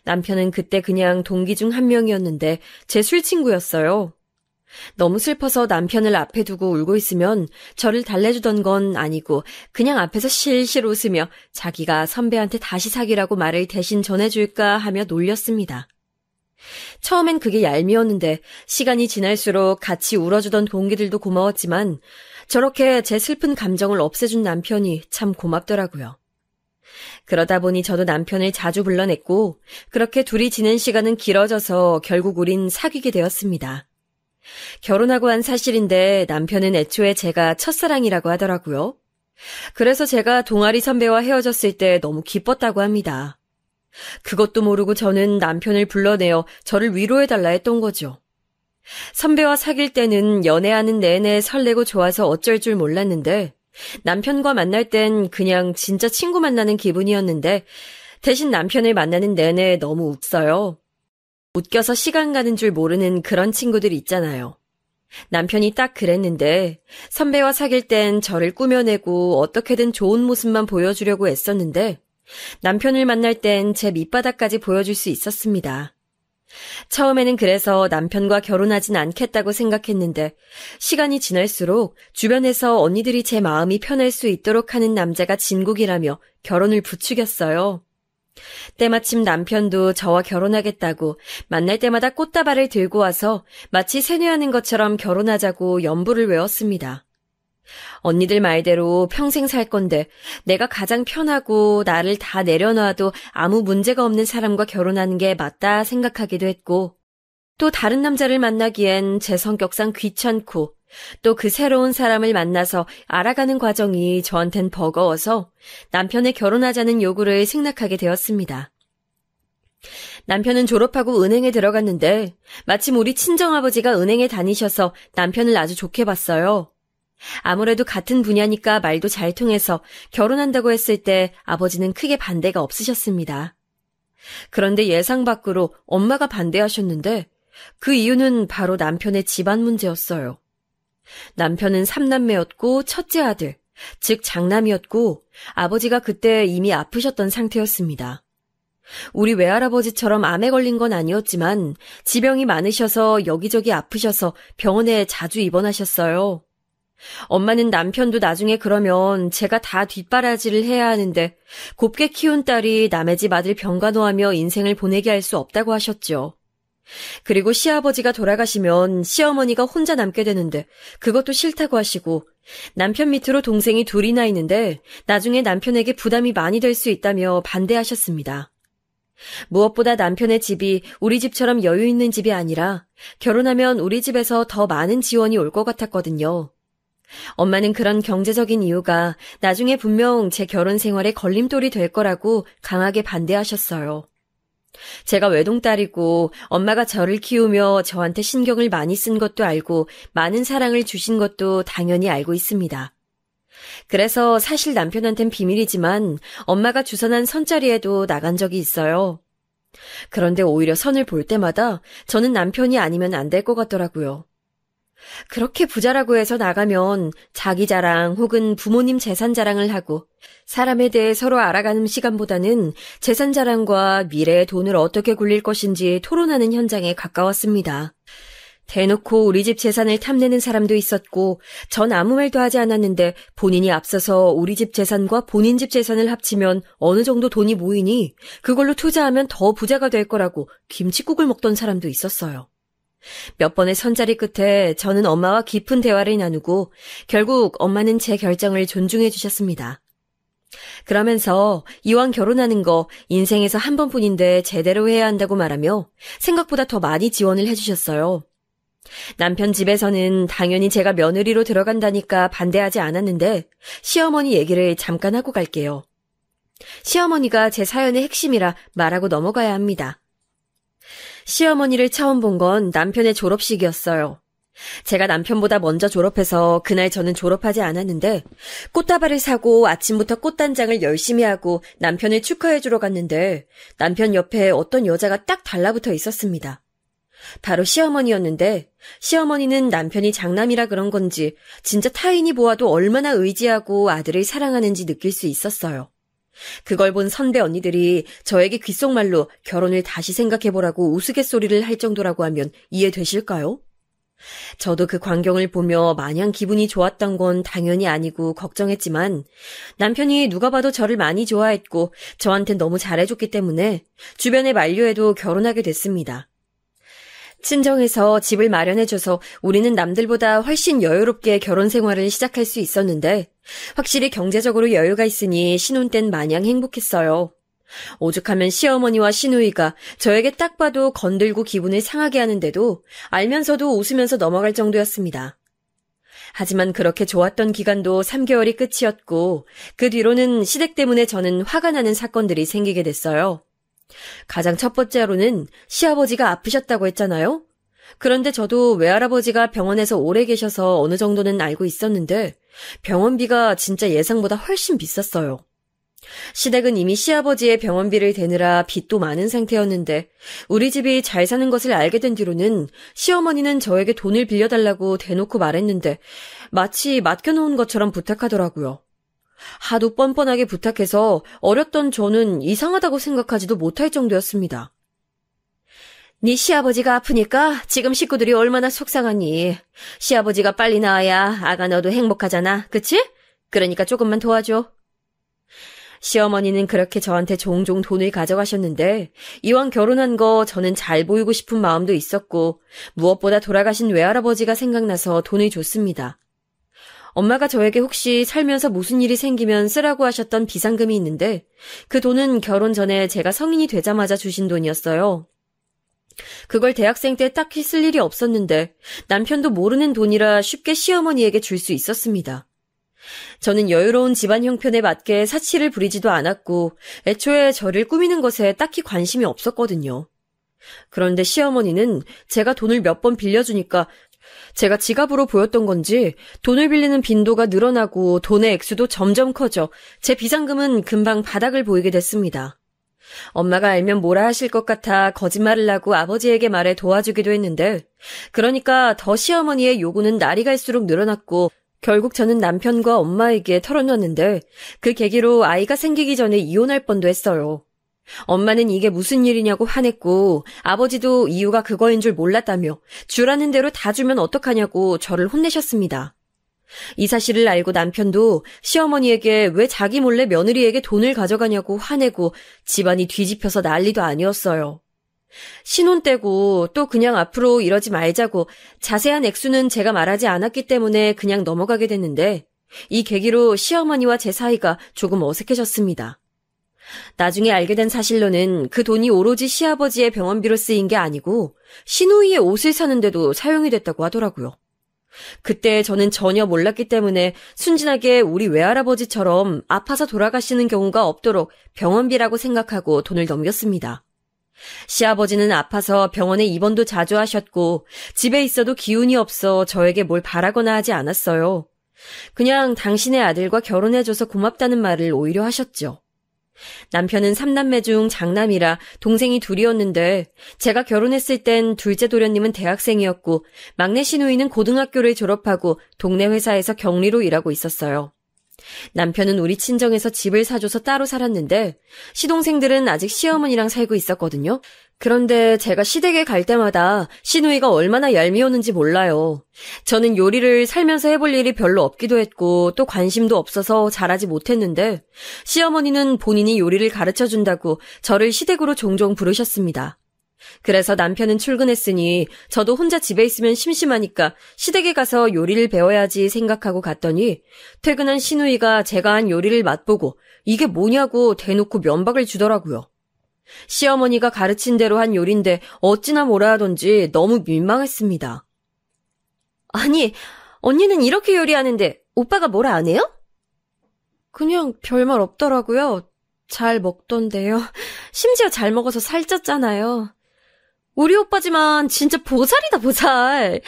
남편은 그때 그냥 동기 중 한 명이었는데 제 술친구였어요. 너무 슬퍼서 남편을 앞에 두고 울고 있으면 저를 달래주던 건 아니고 그냥 앞에서 실실 웃으며 자기가 선배한테 다시 사귀라고 말을 대신 전해줄까 하며 놀렸습니다. 처음엔 그게 얄미웠는데 시간이 지날수록 같이 울어주던 동기들도 고마웠지만 저렇게 제 슬픈 감정을 없애준 남편이 참 고맙더라고요. 그러다 보니 저도 남편을 자주 불러냈고 그렇게 둘이 지낸 시간은 길어져서 결국 우린 사귀게 되었습니다. 결혼하고 한 사실인데 남편은 애초에 제가 첫사랑이라고 하더라고요. 그래서 제가 동아리 선배와 헤어졌을 때 너무 기뻤다고 합니다. 그것도 모르고 저는 남편을 불러내어 저를 위로해달라 했던 거죠. 선배와 사귈 때는 연애하는 내내 설레고 좋아서 어쩔 줄 몰랐는데 남편과 만날 땐 그냥 진짜 친구 만나는 기분이었는데 대신 남편을 만나는 내내 너무 웃어요. 웃겨서 시간 가는 줄 모르는 그런 친구들 있잖아요. 남편이 딱 그랬는데 선배와 사귈 땐 저를 꾸며내고 어떻게든 좋은 모습만 보여주려고 애썼는데 남편을 만날 땐 제 밑바닥까지 보여줄 수 있었습니다. 처음에는 그래서 남편과 결혼하진 않겠다고 생각했는데 시간이 지날수록 주변에서 언니들이 제 마음이 편할 수 있도록 하는 남자가 진국이라며 결혼을 부추겼어요. 때마침 남편도 저와 결혼하겠다고 만날 때마다 꽃다발을 들고 와서 마치 세뇌하는 것처럼 결혼하자고 연부를 외웠습니다. 언니들 말대로 평생 살 건데 내가 가장 편하고 나를 다 내려놔도 아무 문제가 없는 사람과 결혼하는 게 맞다 생각하기도 했고 또 다른 남자를 만나기엔 제 성격상 귀찮고 또 그 새로운 사람을 만나서 알아가는 과정이 저한텐 버거워서 남편의 결혼하자는 요구를 승낙하게 되었습니다. 남편은 졸업하고 은행에 들어갔는데 마침 우리 친정아버지가 은행에 다니셔서 남편을 아주 좋게 봤어요. 아무래도 같은 분야니까 말도 잘 통해서 결혼한다고 했을 때 아버지는 크게 반대가 없으셨습니다. 그런데 예상 밖으로 엄마가 반대하셨는데 그 이유는 바로 남편의 집안 문제였어요. 남편은 3남매였고 첫째 아들, 즉 장남이었고 아버지가 그때 이미 아프셨던 상태였습니다. 우리 외할아버지처럼 암에 걸린 건 아니었지만 지병이 많으셔서 여기저기 아프셔서 병원에 자주 입원하셨어요. 엄마는 남편도 나중에 그러면 제가 다 뒷바라지를 해야 하는데 곱게 키운 딸이 남의 집 아들 병간호하며 인생을 보내게 할 수 없다고 하셨죠. 그리고 시아버지가 돌아가시면 시어머니가 혼자 남게 되는데 그것도 싫다고 하시고 남편 밑으로 동생이 둘이나 있는데 나중에 남편에게 부담이 많이 될 수 있다며 반대하셨습니다. 무엇보다 남편의 집이 우리 집처럼 여유 있는 집이 아니라 결혼하면 우리 집에서 더 많은 지원이 올 것 같았거든요. 엄마는 그런 경제적인 이유가 나중에 분명 제 결혼 생활에 걸림돌이 될 거라고 강하게 반대하셨어요. 제가 외동딸이고 엄마가 저를 키우며 저한테 신경을 많이 쓴 것도 알고 많은 사랑을 주신 것도 당연히 알고 있습니다. 그래서 사실 남편한텐 비밀이지만 엄마가 주선한 선자리에도 나간 적이 있어요. 그런데 오히려 선을 볼 때마다 저는 남편이 아니면 안 될 것 같더라고요. 그렇게 부자라고 해서 나가면 자기 자랑 혹은 부모님 재산 자랑을 하고 사람에 대해 서로 알아가는 시간보다는 재산 자랑과 미래의 돈을 어떻게 굴릴 것인지 토론하는 현장에 가까웠습니다. 대놓고 우리 집 재산을 탐내는 사람도 있었고 전 아무 말도 하지 않았는데 본인이 앞서서 우리 집 재산과 본인 집 재산을 합치면 어느 정도 돈이 모이니 그걸로 투자하면 더 부자가 될 거라고 김칫국을 먹던 사람도 있었어요. 몇 번의 선자리 끝에 저는 엄마와 깊은 대화를 나누고 결국 엄마는 제 결정을 존중해 주셨습니다. 그러면서 이왕 결혼하는 거 인생에서 한 번뿐인데 제대로 해야 한다고 말하며 생각보다 더 많이 지원을 해주셨어요. 남편 집에서는 당연히 제가 며느리로 들어간다니까 반대하지 않았는데 시어머니 얘기를 잠깐 하고 갈게요. 시어머니가 제 사연의 핵심이라 말하고 넘어가야 합니다. 시어머니를 처음 본 건 남편의 졸업식이었어요. 제가 남편보다 먼저 졸업해서 그날 저는 졸업하지 않았는데 꽃다발을 사고 아침부터 꽃단장을 열심히 하고 남편을 축하해주러 갔는데 남편 옆에 어떤 여자가 딱 달라붙어 있었습니다. 바로 시어머니였는데 시어머니는 남편이 장남이라 그런 건지 진짜 타인이 보아도 얼마나 의지하고 아들을 사랑하는지 느낄 수 있었어요. 그걸 본 선배 언니들이 저에게 귓속말로 결혼을 다시 생각해보라고 우스갯소리를 할 정도라고 하면 이해되실까요? 저도 그 광경을 보며 마냥 기분이 좋았던 건 당연히 아니고 걱정했지만 남편이 누가 봐도 저를 많이 좋아했고 저한텐 너무 잘해줬기 때문에 주변에 만류해도 결혼하게 됐습니다. 친정에서 집을 마련해줘서 우리는 남들보다 훨씬 여유롭게 결혼 생활을 시작할 수 있었는데 확실히 경제적으로 여유가 있으니 신혼 땐 마냥 행복했어요. 오죽하면 시어머니와 시누이가 저에게 딱 봐도 건들고 기분을 상하게 하는데도 알면서도 웃으면서 넘어갈 정도였습니다. 하지만 그렇게 좋았던 기간도 3개월이 끝이었고 그 뒤로는 시댁 때문에 저는 화가 나는 사건들이 생기게 됐어요. 가장 첫 번째로는 시아버지가 아프셨다고 했잖아요. 그런데 저도 외할아버지가 병원에서 오래 계셔서 어느 정도는 알고 있었는데 병원비가 진짜 예상보다 훨씬 비쌌어요. 시댁은 이미 시아버지의 병원비를 대느라 빚도 많은 상태였는데 우리 집이 잘 사는 것을 알게 된 뒤로는 시어머니는 저에게 돈을 빌려달라고 대놓고 말했는데 마치 맡겨놓은 것처럼 부탁하더라고요. 하도 뻔뻔하게 부탁해서 어렸던 저는 이상하다고 생각하지도 못할 정도였습니다. 네 시아버지가 아프니까 지금 식구들이 얼마나 속상하니. 시아버지가 빨리 나아야 아가 너도 행복하잖아. 그치? 그러니까 조금만 도와줘. 시어머니는 그렇게 저한테 종종 돈을 가져가셨는데 이왕 결혼한 거 저는 잘 보이고 싶은 마음도 있었고 무엇보다 돌아가신 외할아버지가 생각나서 돈을 줬습니다. 엄마가 저에게 혹시 살면서 무슨 일이 생기면 쓰라고 하셨던 비상금이 있는데 그 돈은 결혼 전에 제가 성인이 되자마자 주신 돈이었어요. 그걸 대학생 때 딱히 쓸 일이 없었는데 남편도 모르는 돈이라 쉽게 시어머니에게 줄 수 있었습니다. 저는 여유로운 집안 형편에 맞게 사치를 부리지도 않았고 애초에 저를 꾸미는 것에 딱히 관심이 없었거든요. 그런데 시어머니는 제가 돈을 몇 번 빌려주니까 제가 지갑으로 보였던 건지 돈을 빌리는 빈도가 늘어나고 돈의 액수도 점점 커져 제 비상금은 금방 바닥을 보이게 됐습니다. 엄마가 알면 뭐라 하실 것 같아 거짓말을 하고 아버지에게 말해 도와주기도 했는데 그러니까 더 시어머니의 요구는 날이 갈수록 늘어났고 결국 저는 남편과 엄마에게 털어놨는데 그 계기로 아이가 생기기 전에 이혼할 뻔도 했어요. 엄마는 이게 무슨 일이냐고 화냈고 아버지도 이유가 그거인 줄 몰랐다며 주라는 대로 다 주면 어떡하냐고 저를 혼내셨습니다. 이 사실을 알고 남편도 시어머니에게 왜 자기 몰래 며느리에게 돈을 가져가냐고 화내고 집안이 뒤집혀서 난리도 아니었어요. 신혼 때고 또 그냥 앞으로 이러지 말자고 자세한 액수는 제가 말하지 않았기 때문에 그냥 넘어가게 됐는데 이 계기로 시어머니와 제 사이가 조금 어색해졌습니다. 나중에 알게 된 사실로는 그 돈이 오로지 시아버지의 병원비로 쓰인 게 아니고 시누이의 옷을 사는데도 사용이 됐다고 하더라고요. 그때 저는 전혀 몰랐기 때문에 순진하게 우리 외할아버지처럼 아파서 돌아가시는 경우가 없도록 병원비라고 생각하고 돈을 넘겼습니다. 시아버지는 아파서 병원에 입원도 자주 하셨고 집에 있어도 기운이 없어 저에게 뭘 바라거나 하지 않았어요. 그냥 당신의 아들과 결혼해줘서 고맙다는 말을 오히려 하셨죠. 남편은 3남매 중 장남이라 동생이 둘이었는데 제가 결혼했을 땐 둘째 도련님은 대학생이었고 막내 시누이는 고등학교를 졸업하고 동네 회사에서 경리로 일하고 있었어요. 남편은 우리 친정에서 집을 사줘서 따로 살았는데 시동생들은 아직 시어머니랑 살고 있었거든요. 그런데 제가 시댁에 갈 때마다 시누이가 얼마나 얄미웠는지 몰라요. 저는 요리를 살면서 해볼 일이 별로 없기도 했고 또 관심도 없어서 잘하지 못했는데 시어머니는 본인이 요리를 가르쳐준다고 저를 시댁으로 종종 부르셨습니다. 그래서 남편은 출근했으니 저도 혼자 집에 있으면 심심하니까 시댁에 가서 요리를 배워야지 생각하고 갔더니 퇴근한 시누이가 제가 한 요리를 맛보고 이게 뭐냐고 대놓고 면박을 주더라고요. 시어머니가 가르친 대로 한 요리인데 어찌나 뭐라 하던지 너무 민망했습니다. 아니, 언니는 이렇게 요리하는데 오빠가 뭐라 안 해요? 그냥 별말 없더라고요. 잘 먹던데요. 심지어 잘 먹어서 살쪘잖아요. 우리 오빠지만 진짜 보살이다, 보살.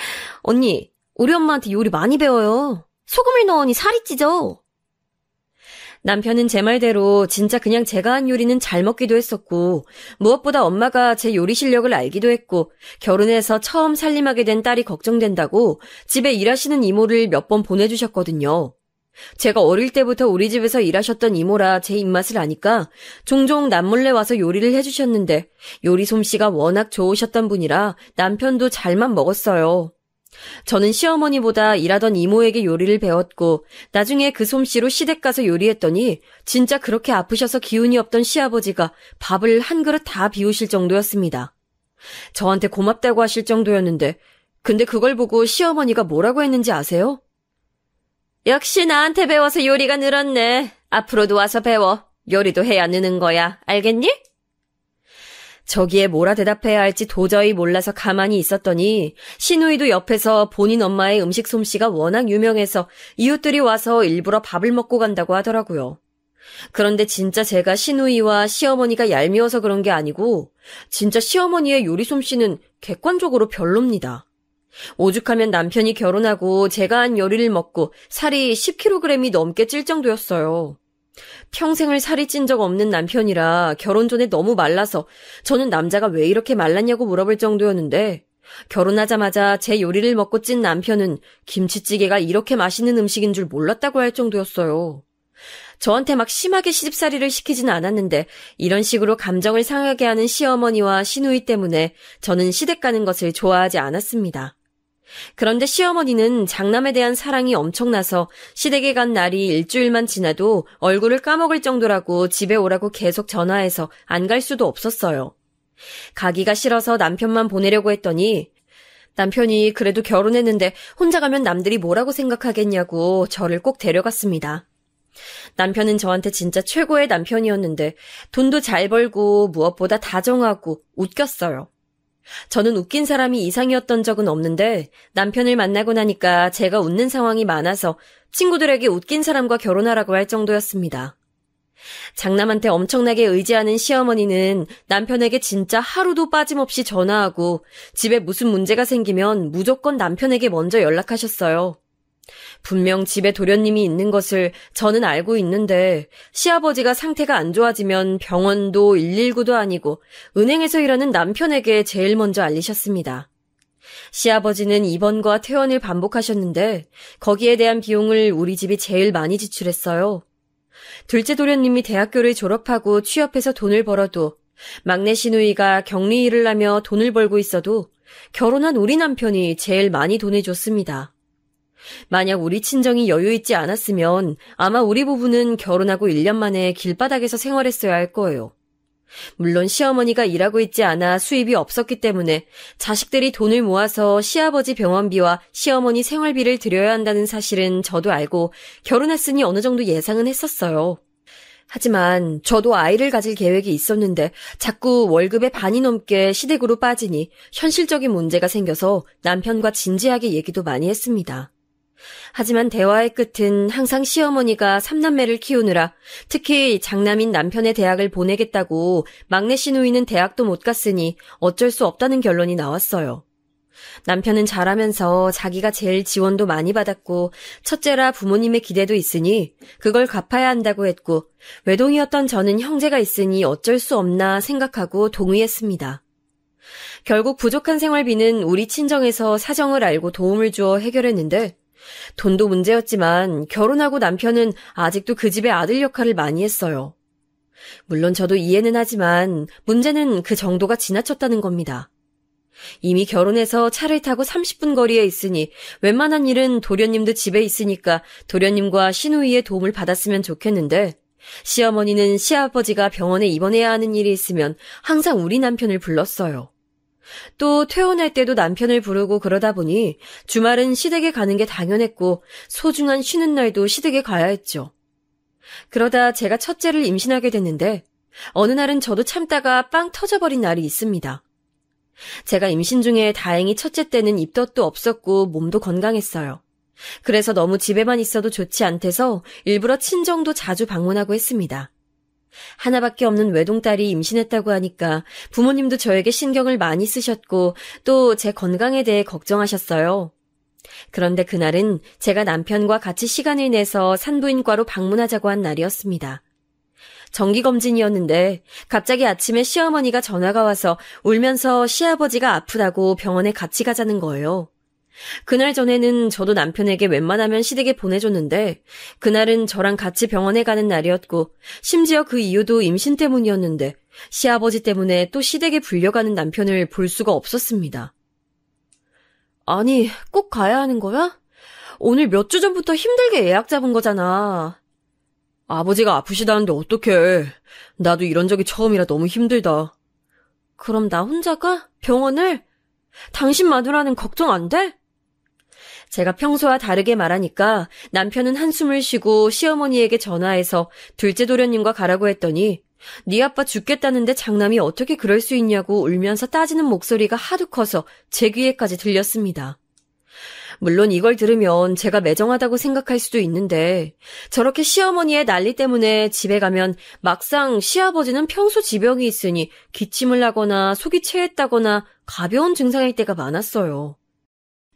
언니, 우리 엄마한테 요리 많이 배워요. 소금을 넣으니 살이 찌죠. 남편은 제 말대로 진짜 그냥 제가 한 요리는 잘 먹기도 했었고 무엇보다 엄마가 제 요리 실력을 알기도 했고 결혼해서 처음 살림하게 된 딸이 걱정된다고 집에 일하시는 이모를 몇 번 보내주셨거든요. 제가 어릴 때부터 우리 집에서 일하셨던 이모라 제 입맛을 아니까 종종 남몰래 와서 요리를 해주셨는데 요리 솜씨가 워낙 좋으셨던 분이라 남편도 잘만 먹었어요. 저는 시어머니보다 일하던 이모에게 요리를 배웠고 나중에 그 솜씨로 시댁 가서 요리했더니 진짜 그렇게 아프셔서 기운이 없던 시아버지가 밥을 한 그릇 다 비우실 정도였습니다. 저한테 고맙다고 하실 정도였는데, 근데 그걸 보고 시어머니가 뭐라고 했는지 아세요? 역시 나한테 배워서 요리가 늘었네. 앞으로도 와서 배워. 요리도 해야 느는 거야. 알겠니? 저기에 뭐라 대답해야 할지 도저히 몰라서 가만히 있었더니 시누이도 옆에서 본인 엄마의 음식 솜씨가 워낙 유명해서 이웃들이 와서 일부러 밥을 먹고 간다고 하더라고요. 그런데 진짜 제가 시누이와 시어머니가 얄미워서 그런 게 아니고 진짜 시어머니의 요리 솜씨는 객관적으로 별로입니다. 오죽하면 남편이 결혼하고 제가 한 요리를 먹고 살이 10kg이 넘게 찔 정도였어요. 평생을 살이 찐 적 없는 남편이라 결혼 전에 너무 말라서 저는 남자가 왜 이렇게 말랐냐고 물어볼 정도였는데 결혼하자마자 제 요리를 먹고 찐 남편은 김치찌개가 이렇게 맛있는 음식인 줄 몰랐다고 할 정도였어요. 저한테 막 심하게 시집살이를 시키진 않았는데 이런 식으로 감정을 상하게 하는 시어머니와 시누이 때문에 저는 시댁 가는 것을 좋아하지 않았습니다. 그런데 시어머니는 장남에 대한 사랑이 엄청나서 시댁에 간 날이 일주일만 지나도 얼굴을 까먹을 정도라고 집에 오라고 계속 전화해서 안 갈 수도 없었어요. 가기가 싫어서 남편만 보내려고 했더니 남편이 그래도 결혼했는데 혼자 가면 남들이 뭐라고 생각하겠냐고 저를 꼭 데려갔습니다. 남편은 저한테 진짜 최고의 남편이었는데 돈도 잘 벌고 무엇보다 다정하고 웃겼어요. 저는 웃긴 사람이 이상이었던 적은 없는데 남편을 만나고 나니까 제가 웃는 상황이 많아서 친구들에게 웃긴 사람과 결혼하라고 할 정도였습니다. 장남한테 엄청나게 의지하는 시어머니는 남편에게 진짜 하루도 빠짐없이 전화하고 집에 무슨 문제가 생기면 무조건 남편에게 먼저 연락하셨어요. 분명 집에 도련님이 있는 것을 저는 알고 있는데 시아버지가 상태가 안 좋아지면 병원도 119도 아니고 은행에서 일하는 남편에게 제일 먼저 알리셨습니다. 시아버지는 입원과 퇴원을 반복하셨는데 거기에 대한 비용을 우리 집이 제일 많이 지출했어요. 둘째 도련님이 대학교를 졸업하고 취업해서 돈을 벌어도 막내 시누이가 격리 일을 하며 돈을 벌고 있어도 결혼한 우리 남편이 제일 많이 돈을 줬습니다. 만약 우리 친정이 여유 있지 않았으면 아마 우리 부부는 결혼하고 1년 만에 길바닥에서 생활했어야 할 거예요. 물론 시어머니가 일하고 있지 않아 수입이 없었기 때문에 자식들이 돈을 모아서 시아버지 병원비와 시어머니 생활비를 드려야 한다는 사실은 저도 알고 결혼했으니 어느 정도 예상은 했었어요. 하지만 저도 아이를 가질 계획이 있었는데 자꾸 월급의 반이 넘게 시댁으로 빠지니 현실적인 문제가 생겨서 남편과 진지하게 얘기도 많이 했습니다. 하지만 대화의 끝은 항상 시어머니가 3남매를 키우느라 특히 장남인 남편의 대학을 보내겠다고 막내 시누이는 대학도 못 갔으니 어쩔 수 없다는 결론이 나왔어요. 남편은 잘하면서 자기가 제일 지원도 많이 받았고 첫째라 부모님의 기대도 있으니 그걸 갚아야 한다고 했고 외동이었던 저는 형제가 있으니 어쩔 수 없나 생각하고 동의했습니다. 결국 부족한 생활비는 우리 친정에서 사정을 알고 도움을 주어 해결했는데 돈도 문제였지만 결혼하고 남편은 아직도 그 집의 아들 역할을 많이 했어요. 물론 저도 이해는 하지만 문제는 그 정도가 지나쳤다는 겁니다. 이미 결혼해서 차를 타고 30분 거리에 있으니 웬만한 일은 도련님도 집에 있으니까 도련님과 시누이의 도움을 받았으면 좋겠는데 시어머니는 시아버지가 병원에 입원해야 하는 일이 있으면 항상 우리 남편을 불렀어요. 또 퇴원할 때도 남편을 부르고 그러다 보니 주말은 시댁에 가는 게 당연했고 소중한 쉬는 날도 시댁에 가야 했죠. 그러다 제가 첫째를 임신하게 됐는데 어느 날은 저도 참다가 빵 터져버린 날이 있습니다. 제가 임신 중에 다행히 첫째 때는 입덧도 없었고 몸도 건강했어요. 그래서 너무 집에만 있어도 좋지 않대서 일부러 친정도 자주 방문하고 했습니다. 하나밖에 없는 외동딸이 임신했다고 하니까 부모님도 저에게 신경을 많이 쓰셨고 또 제 건강에 대해 걱정하셨어요. 그런데 그날은 제가 남편과 같이 시간을 내서 산부인과로 방문하자고 한 날이었습니다. 정기검진이었는데 갑자기 아침에 시어머니가 전화가 와서 울면서 시아버지가 아프다고 병원에 같이 가자는 거예요. 그날 전에는 저도 남편에게 웬만하면 시댁에 보내줬는데 그날은 저랑 같이 병원에 가는 날이었고 심지어 그 이유도 임신 때문이었는데 시아버지 때문에 또 시댁에 불려가는 남편을 볼 수가 없었습니다. 아니, 꼭 가야 하는 거야? 오늘 몇 주 전부터 힘들게 예약 잡은 거잖아. 아버지가 아프시다는데 어떡해. 나도 이런 적이 처음이라 너무 힘들다. 그럼 나 혼자 가? 병원을? 당신 마누라는 걱정 안 돼? 제가 평소와 다르게 말하니까 남편은 한숨을 쉬고 시어머니에게 전화해서 둘째 도련님과 가라고 했더니 네 아빠 죽겠다는데 장남이 어떻게 그럴 수 있냐고 울면서 따지는 목소리가 하도 커서 제 귀에까지 들렸습니다. 물론 이걸 들으면 제가 매정하다고 생각할 수도 있는데 저렇게 시어머니의 난리 때문에 집에 가면 막상 시아버지는 평소 지병이 있으니 기침을 하거나 속이 체했다거나 가벼운 증상일 때가 많았어요.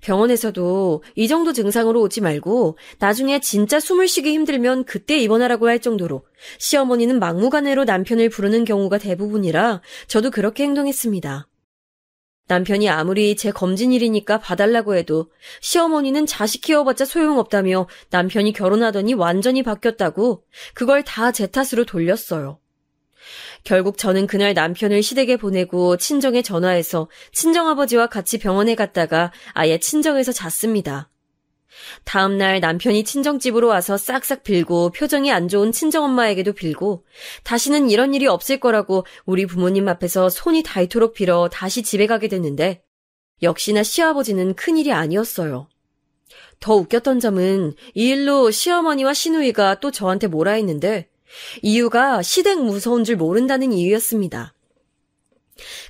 병원에서도 이 정도 증상으로 오지 말고 나중에 진짜 숨을 쉬기 힘들면 그때 입원하라고 할 정도로 시어머니는 막무가내로 남편을 부르는 경우가 대부분이라 저도 그렇게 행동했습니다. 남편이 아무리 제 검진일이니까 봐달라고 해도 시어머니는 자식 키워봤자 소용없다며 남편이 결혼하더니 완전히 바뀌었다고 그걸 다 제 탓으로 돌렸어요. 결국 저는 그날 남편을 시댁에 보내고 친정에 전화해서 친정아버지와 같이 병원에 갔다가 아예 친정에서 잤습니다. 다음 날 남편이 친정집으로 와서 싹싹 빌고 표정이 안 좋은 친정엄마에게도 빌고 다시는 이런 일이 없을 거라고 우리 부모님 앞에서 손이 닳도록 빌어 다시 집에 가게 됐는데 역시나 시아버지는 큰일이 아니었어요. 더 웃겼던 점은 이 일로 시어머니와 시누이가 또 저한테 뭐라 했는데 이유가 시댁 무서운 줄 모른다는 이유였습니다.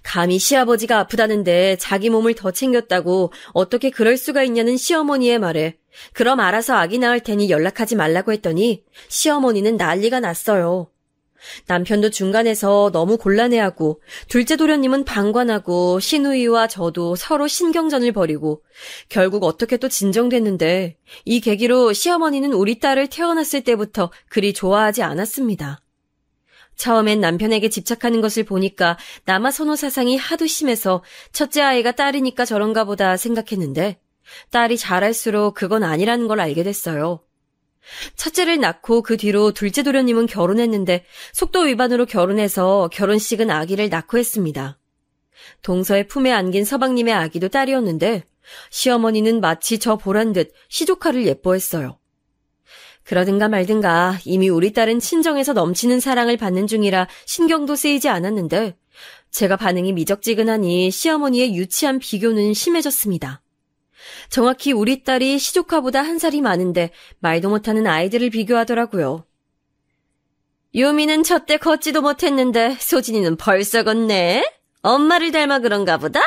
감히 시아버지가 아프다는데 자기 몸을 더 챙겼다고 어떻게 그럴 수가 있냐는 시어머니의 말에 그럼 알아서 아기 낳을 테니 연락하지 말라고 했더니 시어머니는 난리가 났어요. 남편도 중간에서 너무 곤란해하고 둘째 도련님은 방관하고 시누이와 저도 서로 신경전을 벌이고 결국 어떻게 또 진정됐는데 이 계기로 시어머니는 우리 딸을 태어났을 때부터 그리 좋아하지 않았습니다. 처음엔 남편에게 집착하는 것을 보니까 남아 선호 사상이 하도 심해서 첫째 아이가 딸이니까 저런가 보다 생각했는데 딸이 자랄수록 그건 아니라는 걸 알게 됐어요. 첫째를 낳고 그 뒤로 둘째 도련님은 결혼했는데 속도 위반으로 결혼해서 결혼식은 아기를 낳고 했습니다. 동서의 품에 안긴 서방님의 아기도 딸이었는데 시어머니는 마치 저 보란 듯 시조카를 예뻐했어요. 그러든가 말든가 이미 우리 딸은 친정에서 넘치는 사랑을 받는 중이라 신경도 쓰이지 않았는데 제가 반응이 미적지근하니 시어머니의 유치한 비교는 심해졌습니다. 정확히 우리 딸이 시조카보다 한 살이 많은데 말도 못하는 아이들을 비교하더라고요. 유미는 저 때 걷지도 못했는데 소진이는 벌써 걷네? 엄마를 닮아 그런가 보다?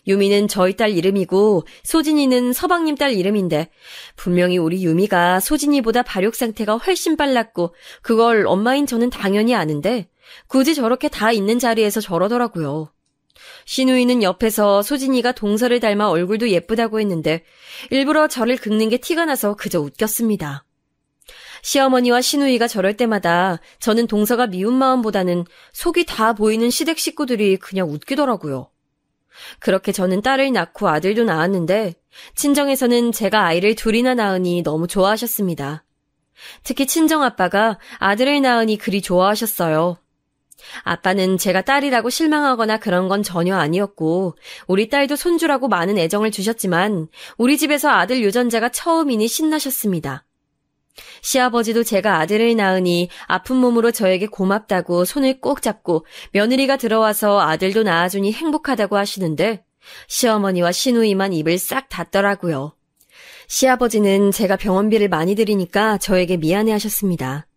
유미는 저희 딸 이름이고 소진이는 서방님 딸 이름인데 분명히 우리 유미가 소진이보다 발육 상태가 훨씬 빨랐고 그걸 엄마인 저는 당연히 아는데 굳이 저렇게 다 있는 자리에서 저러더라고요. 시누이는 옆에서 소진이가 동서를 닮아 얼굴도 예쁘다고 했는데 일부러 저를 긁는 게 티가 나서 그저 웃겼습니다. 시어머니와 시누이가 저럴 때마다 저는 동서가 미운 마음보다는 속이 다 보이는 시댁 식구들이 그냥 웃기더라고요. 그렇게 저는 딸을 낳고 아들도 낳았는데 친정에서는 제가 아이를 둘이나 낳으니 너무 좋아하셨습니다. 특히 친정아빠가 아들을 낳으니 그리 좋아하셨어요. 아빠는 제가 딸이라고 실망하거나 그런 건 전혀 아니었고 우리 딸도 손주라고 많은 애정을 주셨지만 우리 집에서 아들 유전자가 처음이니 신나셨습니다. 시아버지도 제가 아들을 낳으니 아픈 몸으로 저에게 고맙다고 손을 꼭 잡고 며느리가 들어와서 아들도 낳아주니 행복하다고 하시는데 시어머니와 시누이만 입을 싹 닫더라고요. 시아버지는 제가 병원비를 많이 들이니까 저에게 미안해하셨습니다.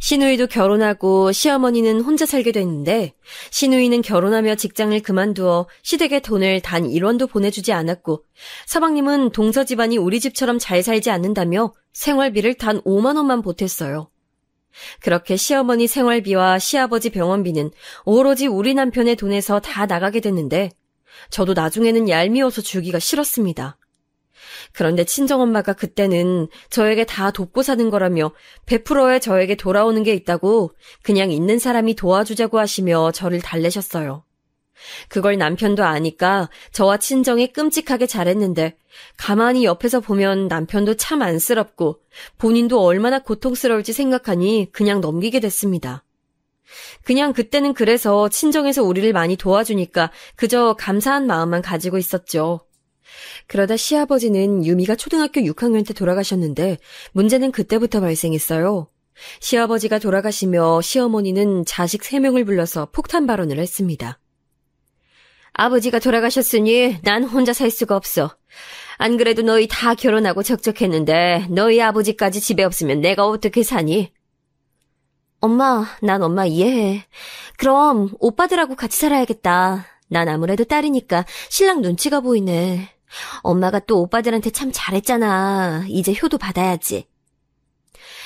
시누이도 결혼하고 시어머니는 혼자 살게 됐는데 시누이는 결혼하며 직장을 그만두어 시댁에 돈을 단 1원도 보내주지 않았고 서방님은 동서 집안이 우리 집처럼 잘 살지 않는다며 생활비를 단 5만 원만 보탰어요. 그렇게 시어머니 생활비와 시아버지 병원비는 오로지 우리 남편의 돈에서 다 나가게 됐는데 저도 나중에는 얄미워서 주기가 싫었습니다. 그런데 친정엄마가 그때는 저에게 다 돕고 사는 거라며 100%의 저에게 돌아오는 게 있다고 그냥 있는 사람이 도와주자고 하시며 저를 달래셨어요. 그걸 남편도 아니까 저와 친정이 끔찍하게 잘했는데 가만히 옆에서 보면 남편도 참 안쓰럽고 본인도 얼마나 고통스러울지 생각하니 그냥 넘기게 됐습니다. 그냥 그때는 그래서 친정에서 우리를 많이 도와주니까 그저 감사한 마음만 가지고 있었죠. 그러다 시아버지는 유미가 초등학교 6학년 때 돌아가셨는데 문제는 그때부터 발생했어요. 시아버지가 돌아가시며 시어머니는 자식 3명을 불러서 폭탄 발언을 했습니다. 아버지가 돌아가셨으니 난 혼자 살 수가 없어. 안 그래도 너희 다 결혼하고 적적했는데 너희 아버지까지 집에 없으면 내가 어떻게 사니? 엄마, 난 엄마 이해해. 그럼 오빠들하고 같이 살아야겠다. 난 아무래도 딸이니까 신랑 눈치가 보이네. 엄마가 또 오빠들한테 참 잘했잖아. 이제 효도 받아야지.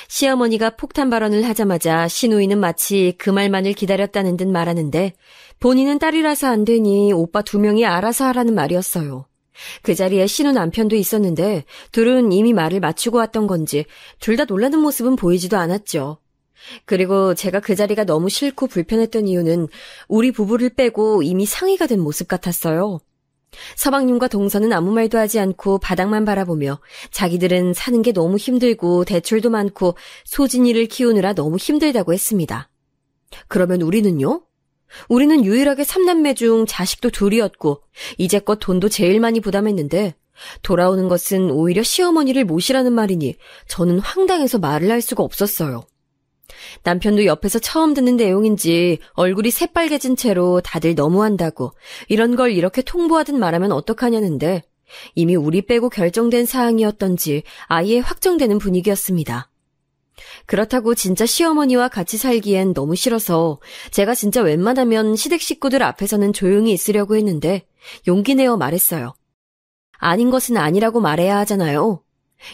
시어머니가 폭탄 발언을 하자마자 시누이는 마치 그 말만을 기다렸다는 듯 말하는데 본인은 딸이라서 안 되니 오빠 2명이 알아서 하라는 말이었어요. 그 자리에 신우 남편도 있었는데 둘은 이미 말을 맞추고 왔던 건지 둘 다 놀라는 모습은 보이지도 않았죠. 그리고 제가 그 자리가 너무 싫고 불편했던 이유는 우리 부부를 빼고 이미 상의가 된 모습 같았어요. 서방님과 동서는 아무 말도 하지 않고 바닥만 바라보며 자기들은 사는 게 너무 힘들고 대출도 많고 소진이를 키우느라 너무 힘들다고 했습니다. 그러면 우리는요? 우리는 유일하게 3남매 중 자식도 2이었고 이제껏 돈도 제일 많이 부담했는데 돌아오는 것은 오히려 시어머니를 모시라는 말이니 저는 황당해서 말을 할 수가 없었어요. 남편도 옆에서 처음 듣는 내용인지 얼굴이 새빨개진 채로 다들 너무한다고 이런 걸 이렇게 통보하듯 말하면 어떡하냐는데 이미 우리 빼고 결정된 사항이었던지 아예 확정되는 분위기였습니다. 그렇다고 진짜 시어머니와 같이 살기엔 너무 싫어서 제가 진짜 웬만하면 시댁 식구들 앞에서는 조용히 있으려고 했는데 용기 내어 말했어요. 아닌 것은 아니라고 말해야 하잖아요.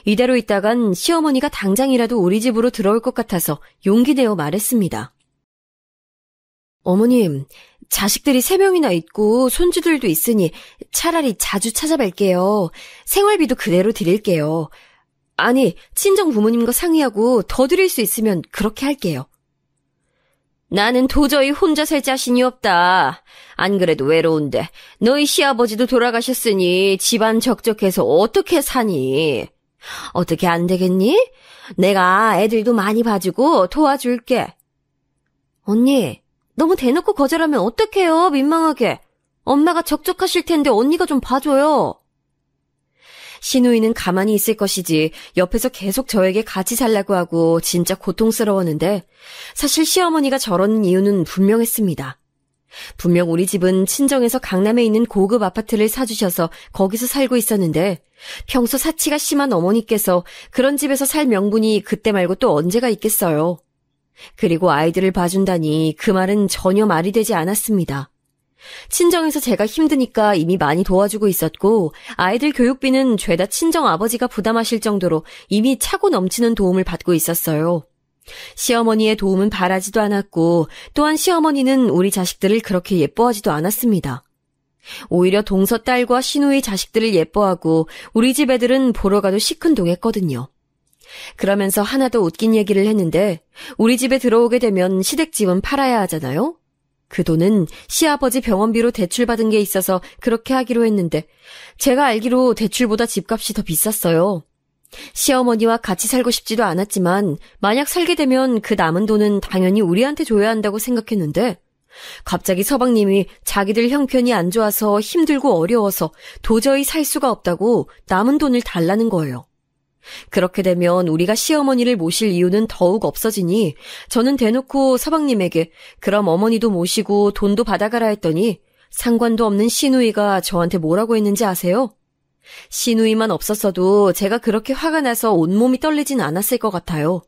이대로 있다간 시어머니가 당장이라도 우리 집으로 들어올 것 같아서 용기 내어 말했습니다. 어머님, 자식들이 3명이나 있고 손주들도 있으니 차라리 자주 찾아뵐게요. 생활비도 그대로 드릴게요. 아니, 친정 부모님과 상의하고 더 드릴 수 있으면 그렇게 할게요. 나는 도저히 혼자 살 자신이 없다. 안 그래도 외로운데 너희 시아버지도 돌아가셨으니 집안 적적해서 어떻게 사니? 어떻게 안 되겠니? 내가 애들도 많이 봐주고 도와줄게. 언니, 너무 대놓고 거절하면 어떡해요, 민망하게. 엄마가 적적하실 텐데 언니가 좀 봐줘요. 시누이는 가만히 있을 것이지 옆에서 계속 저에게 같이 살라고 하고 진짜 고통스러웠는데 사실 시어머니가 저러는 이유는 분명했습니다. 분명 우리 집은 친정에서 강남에 있는 고급 아파트를 사주셔서 거기서 살고 있었는데 평소 사치가 심한 어머니께서 그런 집에서 살 명분이 그때 말고 또 언제가 있겠어요. 그리고 아이들을 봐준다니 그 말은 전혀 말이 되지 않았습니다. 친정에서 제가 힘드니까 이미 많이 도와주고 있었고 아이들 교육비는 죄다 친정 아버지가 부담하실 정도로 이미 차고 넘치는 도움을 받고 있었어요. 시어머니의 도움은 바라지도 않았고 또한 시어머니는 우리 자식들을 그렇게 예뻐하지도 않았습니다. 오히려 동서 딸과 시누이 자식들을 예뻐하고 우리 집 애들은 보러 가도 시큰둥했거든요. 그러면서 하나 더 웃긴 얘기를 했는데 우리 집에 들어오게 되면 시댁집은 팔아야 하잖아요. 그 돈은 시아버지 병원비로 대출받은 게 있어서 그렇게 하기로 했는데 제가 알기로 대출보다 집값이 더 비쌌어요. 시어머니와 같이 살고 싶지도 않았지만 만약 살게 되면 그 남은 돈은 당연히 우리한테 줘야 한다고 생각했는데 갑자기 서방님이 자기들 형편이 안 좋아서 힘들고 어려워서 도저히 살 수가 없다고 남은 돈을 달라는 거예요. 그렇게 되면 우리가 시어머니를 모실 이유는 더욱 없어지니 저는 대놓고 서방님에게 그럼 어머니도 모시고 돈도 받아가라 했더니 상관도 없는 시누이가 저한테 뭐라고 했는지 아세요? 시누이만 없었어도 제가 그렇게 화가 나서 온몸이 떨리진 않았을 것 같아요.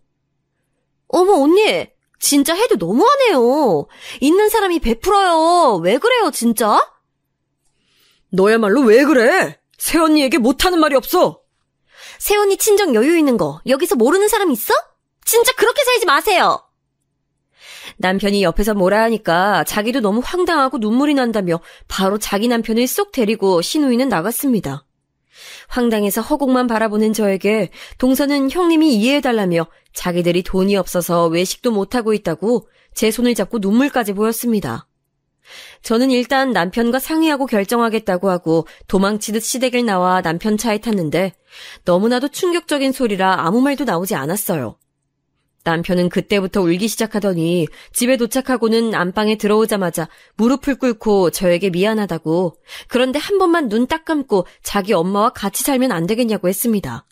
어머 언니, 진짜 해도 너무하네요. 있는 사람이 베풀어요. 왜 그래요 진짜? 너야말로 왜 그래? 새언니에게 못하는 말이 없어. 새언니 친정 여유 있는 거 여기서 모르는 사람 있어? 진짜 그렇게 살지 마세요. 남편이 옆에서 뭐라 하니까 자기도 너무 황당하고 눈물이 난다며 바로 자기 남편을 쏙 데리고 시누이는 나갔습니다. 황당해서 허공만 바라보는 저에게 동서는 형님이 이해해달라며 자기들이 돈이 없어서 외식도 못하고 있다고 제 손을 잡고 눈물까지 보였습니다. 저는 일단 남편과 상의하고 결정하겠다고 하고 도망치듯 시댁을 나와 남편 차에 탔는데 너무나도 충격적인 소리라 아무 말도 나오지 않았어요. 남편은 그때부터 울기 시작하더니 집에 도착하고는 안방에 들어오자마자 무릎을 꿇고 저에게 미안하다고 그런데 한 번만 눈 딱 감고 자기 엄마와 같이 살면 안 되겠냐고 했습니다.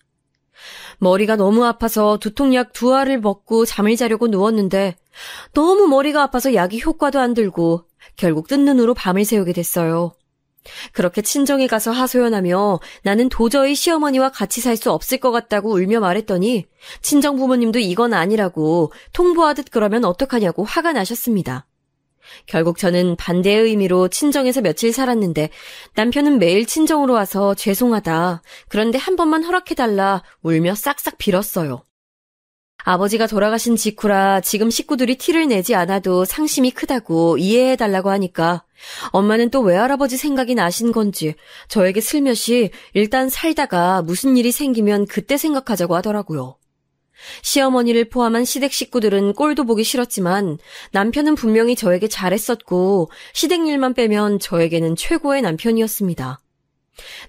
머리가 너무 아파서 두통약 2알을 먹고 잠을 자려고 누웠는데 너무 머리가 아파서 약이 효과도 안 들고 결국 뜬 눈으로 밤을 새우게 됐어요. 그렇게 친정에 가서 하소연하며 나는 도저히 시어머니와 같이 살 수 없을 것 같다고 울며 말했더니 친정 부모님도 이건 아니라고 통보하듯 그러면 어떡하냐고 화가 나셨습니다. 결국 저는 반대의 의미로 친정에서 며칠 살았는데 남편은 매일 친정으로 와서 죄송하다. 그런데 한 번만 허락해달라 울며 싹싹 빌었어요. 아버지가 돌아가신 직후라 지금 식구들이 티를 내지 않아도 상심이 크다고 이해해달라고 하니까 엄마는 또 외할아버지 생각이 나신 건지 저에게 슬며시 일단 살다가 무슨 일이 생기면 그때 생각하자고 하더라고요. 시어머니를 포함한 시댁 식구들은 꼴도 보기 싫었지만 남편은 분명히 저에게 잘했었고 시댁 일만 빼면 저에게는 최고의 남편이었습니다.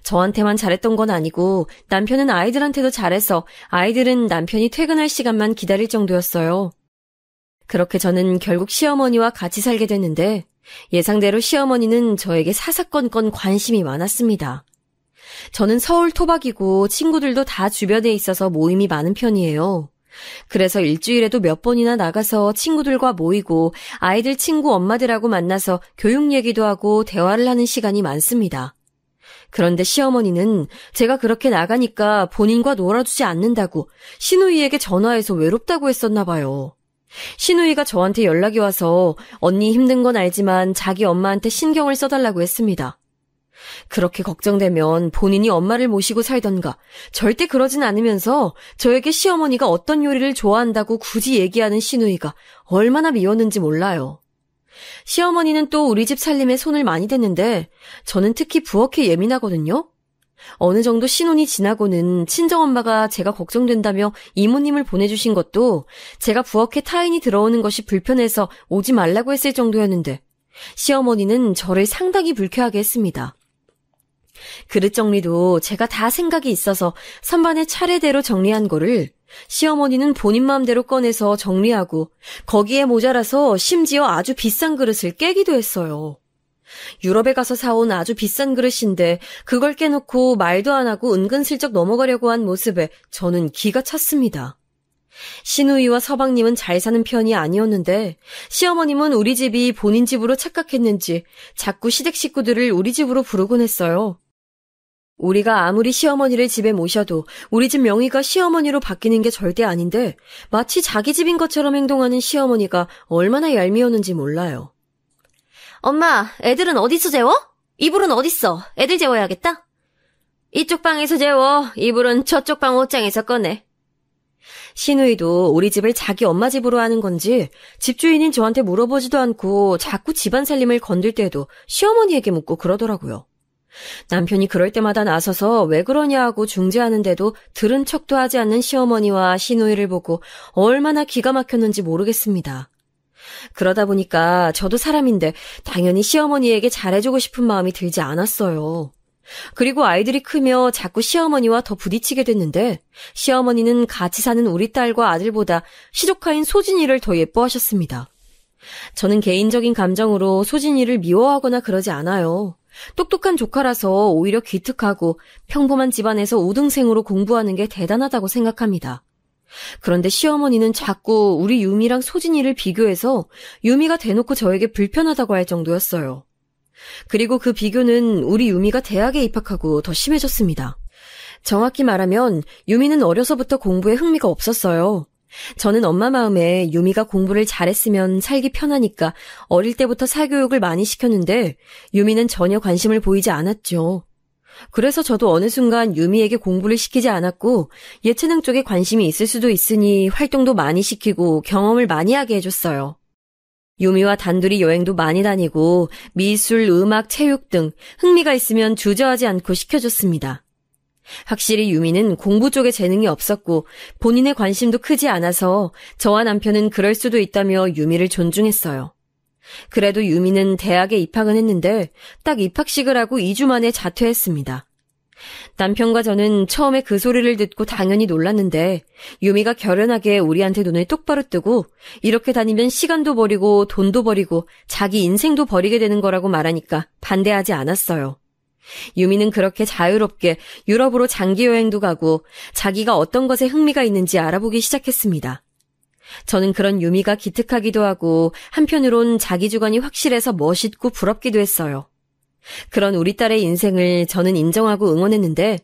저한테만 잘했던 건 아니고 남편은 아이들한테도 잘해서 아이들은 남편이 퇴근할 시간만 기다릴 정도였어요. 그렇게 저는 결국 시어머니와 같이 살게 됐는데 예상대로 시어머니는 저에게 사사건건 관심이 많았습니다. 저는 서울 토박이고 친구들도 다 주변에 있어서 모임이 많은 편이에요. 그래서 일주일에도 몇 번이나 나가서 친구들과 모이고 아이들 친구 엄마들하고 만나서 교육 얘기도 하고 대화를 하는 시간이 많습니다. 그런데 시어머니는 제가 그렇게 나가니까 본인과 놀아주지 않는다고 시누이에게 전화해서 외롭다고 했었나 봐요. 시누이가 저한테 연락이 와서 언니 힘든 건 알지만 자기 엄마한테 신경을 써달라고 했습니다. 그렇게 걱정되면 본인이 엄마를 모시고 살던가 절대 그러진 않으면서 저에게 시어머니가 어떤 요리를 좋아한다고 굳이 얘기하는 시누이가 얼마나 미웠는지 몰라요. 시어머니는 또 우리 집 살림에 손을 많이 댔는데 저는 특히 부엌에 예민하거든요. 어느 정도 신혼이 지나고는 친정엄마가 제가 걱정된다며 이모님을 보내주신 것도 제가 부엌에 타인이 들어오는 것이 불편해서 오지 말라고 했을 정도였는데 시어머니는 저를 상당히 불쾌하게 했습니다. 그릇 정리도 제가 다 생각이 있어서 선반에 차례대로 정리한 거를 시어머니는 본인 마음대로 꺼내서 정리하고 거기에 모자라서 심지어 아주 비싼 그릇을 깨기도 했어요. 유럽에 가서 사온 아주 비싼 그릇인데 그걸 깨놓고 말도 안 하고 은근슬쩍 넘어가려고 한 모습에 저는 기가 찼습니다. 시누이와 서방님은 잘 사는 편이 아니었는데 시어머님은 우리 집이 본인 집으로 착각했는지 자꾸 시댁 식구들을 우리 집으로 부르곤 했어요. 우리가 아무리 시어머니를 집에 모셔도 우리 집 명의가 시어머니로 바뀌는 게 절대 아닌데 마치 자기 집인 것처럼 행동하는 시어머니가 얼마나 얄미웠는지 몰라요. 엄마, 애들은 어디서 재워? 이불은 어딨어? 애들 재워야겠다. 이쪽 방에서 재워. 이불은 저쪽 방 옷장에서 꺼내. 시누이도 우리 집을 자기 엄마 집으로 하는 건지 집주인인 저한테 물어보지도 않고 자꾸 집안 살림을 건들 때도 시어머니에게 묻고 그러더라고요. 남편이 그럴 때마다 나서서 왜 그러냐 하고 중재하는데도 들은 척도 하지 않는 시어머니와 시누이를 보고 얼마나 기가 막혔는지 모르겠습니다. 그러다 보니까 저도 사람인데 당연히 시어머니에게 잘해주고 싶은 마음이 들지 않았어요. 그리고 아이들이 크며 자꾸 시어머니와 더 부딪히게 됐는데 시어머니는 같이 사는 우리 딸과 아들보다 시조카인 소진이를 더 예뻐하셨습니다. 저는 개인적인 감정으로 소진이를 미워하거나 그러지 않아요. 똑똑한 조카라서 오히려 기특하고 평범한 집안에서 우등생으로 공부하는 게 대단하다고 생각합니다. 그런데 시어머니는 자꾸 우리 유미랑 소진이를 비교해서 유미가 대놓고 저에게 불편하다고 할 정도였어요. 그리고 그 비교는 우리 유미가 대학에 입학하고 더 심해졌습니다. 정확히 말하면 유미는 어려서부터 공부에 흥미가 없었어요. 저는 엄마 마음에 유미가 공부를 잘했으면 살기 편하니까 어릴 때부터 사교육을 많이 시켰는데 유미는 전혀 관심을 보이지 않았죠. 그래서 저도 어느 순간 유미에게 공부를 시키지 않았고 예체능 쪽에 관심이 있을 수도 있으니 활동도 많이 시키고 경험을 많이 하게 해줬어요. 유미와 단둘이 여행도 많이 다니고 미술, 음악, 체육 등 흥미가 있으면 주저하지 않고 시켜줬습니다. 확실히 유미는 공부 쪽에 재능이 없었고 본인의 관심도 크지 않아서 저와 남편은 그럴 수도 있다며 유미를 존중했어요. 그래도 유미는 대학에 입학은 했는데 딱 입학식을 하고 2주 만에 자퇴했습니다. 남편과 저는 처음에 그 소리를 듣고 당연히 놀랐는데 유미가 결연하게 우리한테 눈을 똑바로 뜨고 이렇게 다니면 시간도 버리고 돈도 버리고 자기 인생도 버리게 되는 거라고 말하니까 반대하지 않았어요. 유미는 그렇게 자유롭게 유럽으로 장기 여행도 가고 자기가 어떤 것에 흥미가 있는지 알아보기 시작했습니다. 저는 그런 유미가 기특하기도 하고 한편으론 자기 주관이 확실해서 멋있고 부럽기도 했어요. 그런 우리 딸의 인생을 저는 인정하고 응원했는데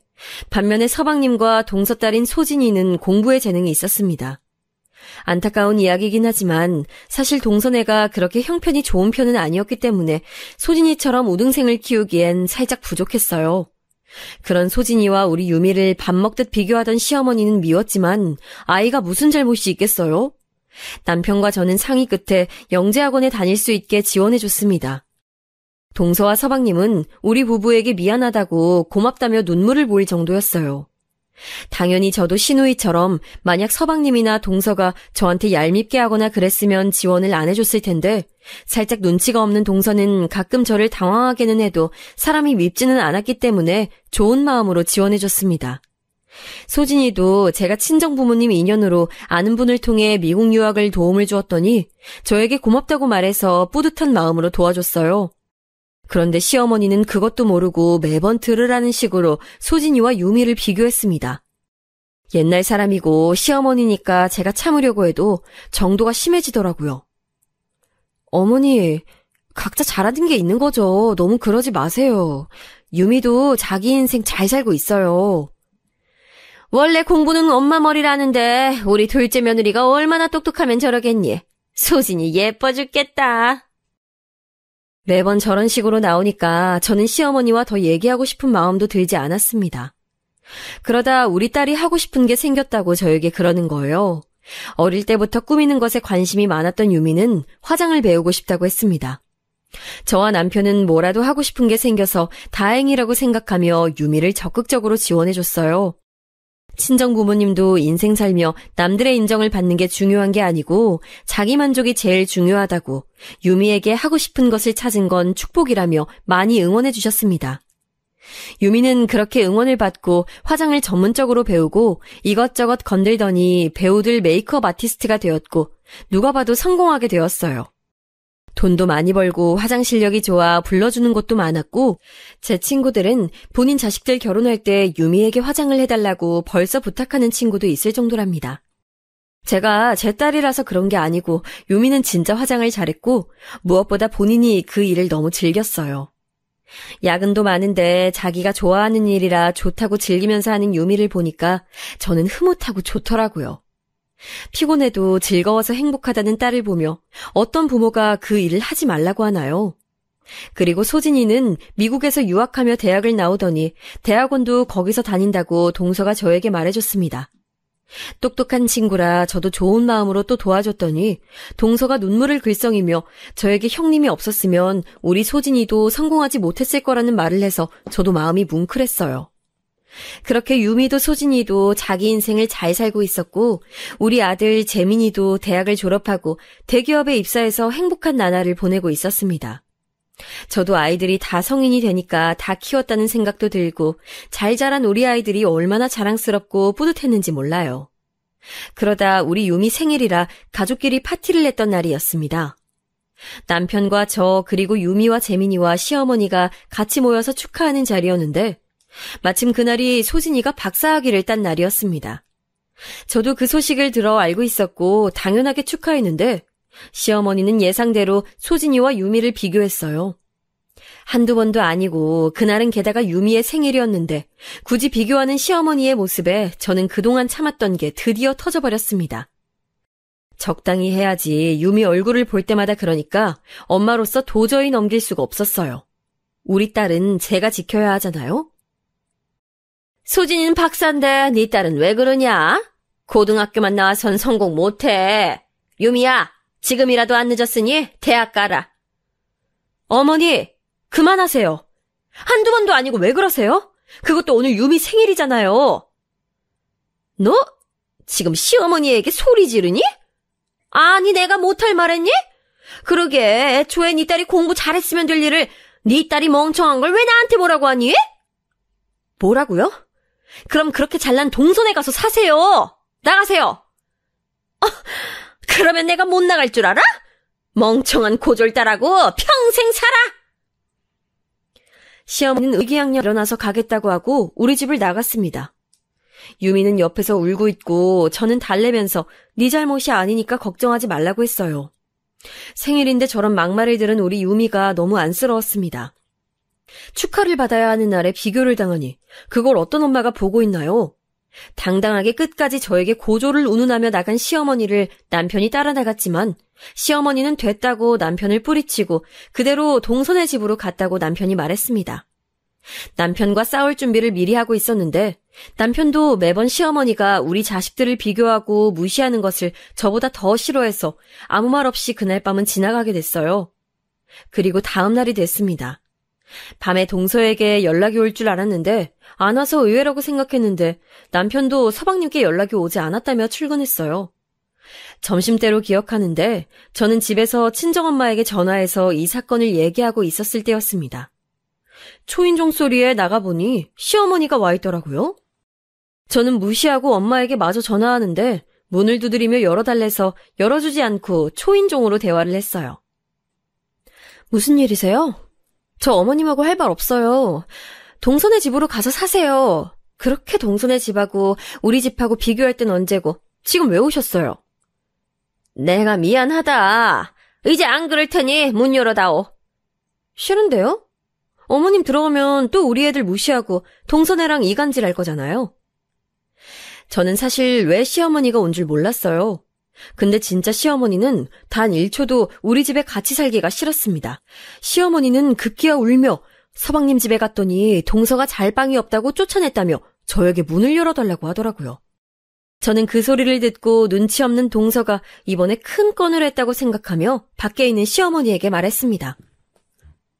반면에 서방님과 동서딸인 소진이는 공부에 재능이 있었습니다. 안타까운 이야기이긴 하지만 사실 동서네가 그렇게 형편이 좋은 편은 아니었기 때문에 소진이처럼 우등생을 키우기엔 살짝 부족했어요. 그런 소진이와 우리 유미를 밥 먹듯 비교하던 시어머니는 미웠지만 아이가 무슨 잘못이 있겠어요? 남편과 저는 상의 끝에 영재학원에 다닐 수 있게 지원해줬습니다. 동서와 서방님은 우리 부부에게 미안하다고 고맙다며 눈물을 보일 정도였어요. 당연히 저도 시누이처럼 만약 서방님이나 동서가 저한테 얄밉게 하거나 그랬으면 지원을 안 해줬을 텐데 살짝 눈치가 없는 동서는 가끔 저를 당황하게는 해도 사람이 밉지는 않았기 때문에 좋은 마음으로 지원해줬습니다. 소진이도 제가 친정부모님 인연으로 아는 분을 통해 미국 유학을 도움을 주었더니 저에게 고맙다고 말해서 뿌듯한 마음으로 도와줬어요. 그런데 시어머니는 그것도 모르고 매번 들으라는 식으로 소진이와 유미를 비교했습니다. 옛날 사람이고 시어머니니까 제가 참으려고 해도 정도가 심해지더라고요. 어머니, 각자 잘하는 게 있는 거죠. 너무 그러지 마세요. 유미도 자기 인생 잘 살고 있어요. 원래 공부는 엄마 머리라는데 우리 둘째 며느리가 얼마나 똑똑하면 저러겠니? 소진이 예뻐 죽겠다. 매번 저런 식으로 나오니까 저는 시어머니와 더 얘기하고 싶은 마음도 들지 않았습니다. 그러다 우리 딸이 하고 싶은 게 생겼다고 저에게 그러는 거예요. 어릴 때부터 꾸미는 것에 관심이 많았던 유미는 화장을 배우고 싶다고 했습니다. 저와 남편은 뭐라도 하고 싶은 게 생겨서 다행이라고 생각하며 유미를 적극적으로 지원해줬어요. 친정 부모님도 인생 살며 남들의 인정을 받는 게 중요한 게 아니고 자기 만족이 제일 중요하다고 유미에게 하고 싶은 것을 찾은 건 축복이라며 많이 응원해 주셨습니다. 유미는 그렇게 응원을 받고 화장을 전문적으로 배우고 이것저것 건들더니 배우들 메이크업 아티스트가 되었고 누가 봐도 성공하게 되었어요. 돈도 많이 벌고 화장 실력이 좋아 불러주는 곳도 많았고 제 친구들은 본인 자식들 결혼할 때 유미에게 화장을 해달라고 벌써 부탁하는 친구도 있을 정도랍니다. 제가 제 딸이라서 그런 게 아니고 유미는 진짜 화장을 잘했고 무엇보다 본인이 그 일을 너무 즐겼어요. 야근도 많은데 자기가 좋아하는 일이라 좋다고 즐기면서 하는 유미를 보니까 저는 흐뭇하고 좋더라고요. 피곤해도 즐거워서 행복하다는 딸을 보며 어떤 부모가 그 일을 하지 말라고 하나요? 그리고 소진이는 미국에서 유학하며 대학을 나오더니 대학원도 거기서 다닌다고 동서가 저에게 말해줬습니다. 똑똑한 친구라 저도 좋은 마음으로 또 도와줬더니 동서가 눈물을 글썽이며 저에게 형님이 없었으면 우리 소진이도 성공하지 못했을 거라는 말을 해서 저도 마음이 뭉클했어요. 그렇게 유미도 소진이도 자기 인생을 잘 살고 있었고 우리 아들 재민이도 대학을 졸업하고 대기업에 입사해서 행복한 나날을 보내고 있었습니다. 저도 아이들이 다 성인이 되니까 다 키웠다는 생각도 들고 잘 자란 우리 아이들이 얼마나 자랑스럽고 뿌듯했는지 몰라요. 그러다 우리 유미 생일이라 가족끼리 파티를 냈던 날이었습니다. 남편과 저 그리고 유미와 재민이와 시어머니가 같이 모여서 축하하는 자리였는데 마침 그날이 소진이가 박사학위를 딴 날이었습니다. 저도 그 소식을 들어 알고 있었고 당연하게 축하했는데 시어머니는 예상대로 소진이와 유미를 비교했어요. 한두 번도 아니고 그날은 게다가 유미의 생일이었는데 굳이 비교하는 시어머니의 모습에 저는 그동안 참았던 게 드디어 터져버렸습니다. 적당히 해야지 유미 얼굴을 볼 때마다 그러니까 엄마로서 도저히 넘길 수가 없었어요. 우리 딸은 제가 지켜야 하잖아요. 소진이는 박사인데 네 딸은 왜 그러냐? 고등학교만 나와선 성공 못해. 유미야, 지금이라도 안 늦었으니 대학 가라. 어머니, 그만하세요. 한두 번도 아니고 왜 그러세요? 그것도 오늘 유미 생일이잖아요. 너 지금 시어머니에게 소리 지르니? 아니, 내가 못할 말했니? 그러게 애초에 네 딸이 공부 잘했으면 될 일을 네 딸이 멍청한 걸 왜 나한테 뭐라고 하니? 뭐라고요? 그럼 그렇게 잘난 동선에 가서 사세요. 나가세요. 그러면 내가 못 나갈 줄 알아? 멍청한 고졸딸하고 평생 살아. 시어머니는 의기양양 일어나서 가겠다고 하고 우리 집을 나갔습니다. 유미는 옆에서 울고 있고 저는 달래면서 네 잘못이 아니니까 걱정하지 말라고 했어요. 생일인데 저런 막말을 들은 우리 유미가 너무 안쓰러웠습니다. 축하를 받아야 하는 날에 비교를 당하니 그걸 어떤 엄마가 보고 있나요? 당당하게 끝까지 저에게 고조를 운운하며 나간 시어머니를 남편이 따라 나갔지만 시어머니는 됐다고 남편을 뿌리치고 그대로 동선의 집으로 갔다고 남편이 말했습니다. 남편과 싸울 준비를 미리 하고 있었는데 남편도 매번 시어머니가 우리 자식들을 비교하고 무시하는 것을 저보다 더 싫어해서 아무 말 없이 그날 밤은 지나가게 됐어요. 그리고 다음 날이 됐습니다. 밤에 동서에게 연락이 올 줄 알았는데 안 와서 의외라고 생각했는데 남편도 서방님께 연락이 오지 않았다며 출근했어요. 점심때로 기억하는데 저는 집에서 친정엄마에게 전화해서 이 사건을 얘기하고 있었을 때였습니다. 초인종 소리에 나가보니 시어머니가 와 있더라고요. 저는 무시하고 엄마에게 마저 전화하는데 문을 두드리며 열어달래서 열어주지 않고 초인종으로 대화를 했어요. 무슨 일이세요? 저 어머님하고 할 말 없어요. 동선의 집으로 가서 사세요. 그렇게 동선의 집하고 우리 집하고 비교할 땐 언제고 지금 왜 오셨어요? 내가 미안하다. 이제 안 그럴 테니 문 열어다오. 싫은데요? 어머님 들어가면 또 우리 애들 무시하고 동선애랑 이간질 할 거잖아요. 저는 사실 왜 시어머니가 온 줄 몰랐어요. 근데 진짜 시어머니는 단 1초도 우리 집에 같이 살기가 싫었습니다. 시어머니는 급기야 울며 서방님 집에 갔더니 동서가 잘방이 없다고 쫓아냈다며 저에게 문을 열어달라고 하더라고요. 저는 그 소리를 듣고 눈치 없는 동서가 이번에 큰 건을 했다고 생각하며 밖에 있는 시어머니에게 말했습니다.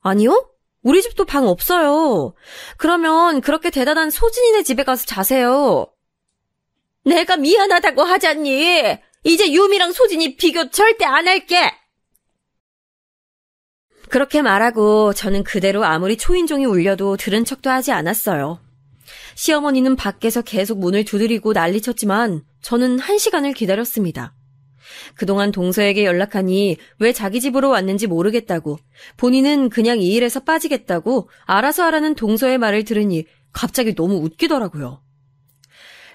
아니요? 우리 집도 방 없어요. 그러면 그렇게 대단한 소진이네 집에 가서 자세요. 내가 미안하다고 하잖니. 이제 유미랑 소진이 비교 절대 안 할게. 그렇게 말하고 저는 그대로 아무리 초인종이 울려도 들은 척도 하지 않았어요. 시어머니는 밖에서 계속 문을 두드리고 난리쳤지만 저는 1시간을 기다렸습니다. 그동안 동서에게 연락하니 왜 자기 집으로 왔는지 모르겠다고, 본인은 그냥 이 일에서 빠지겠다고 알아서 하라는 동서의 말을 들으니 갑자기 너무 웃기더라고요.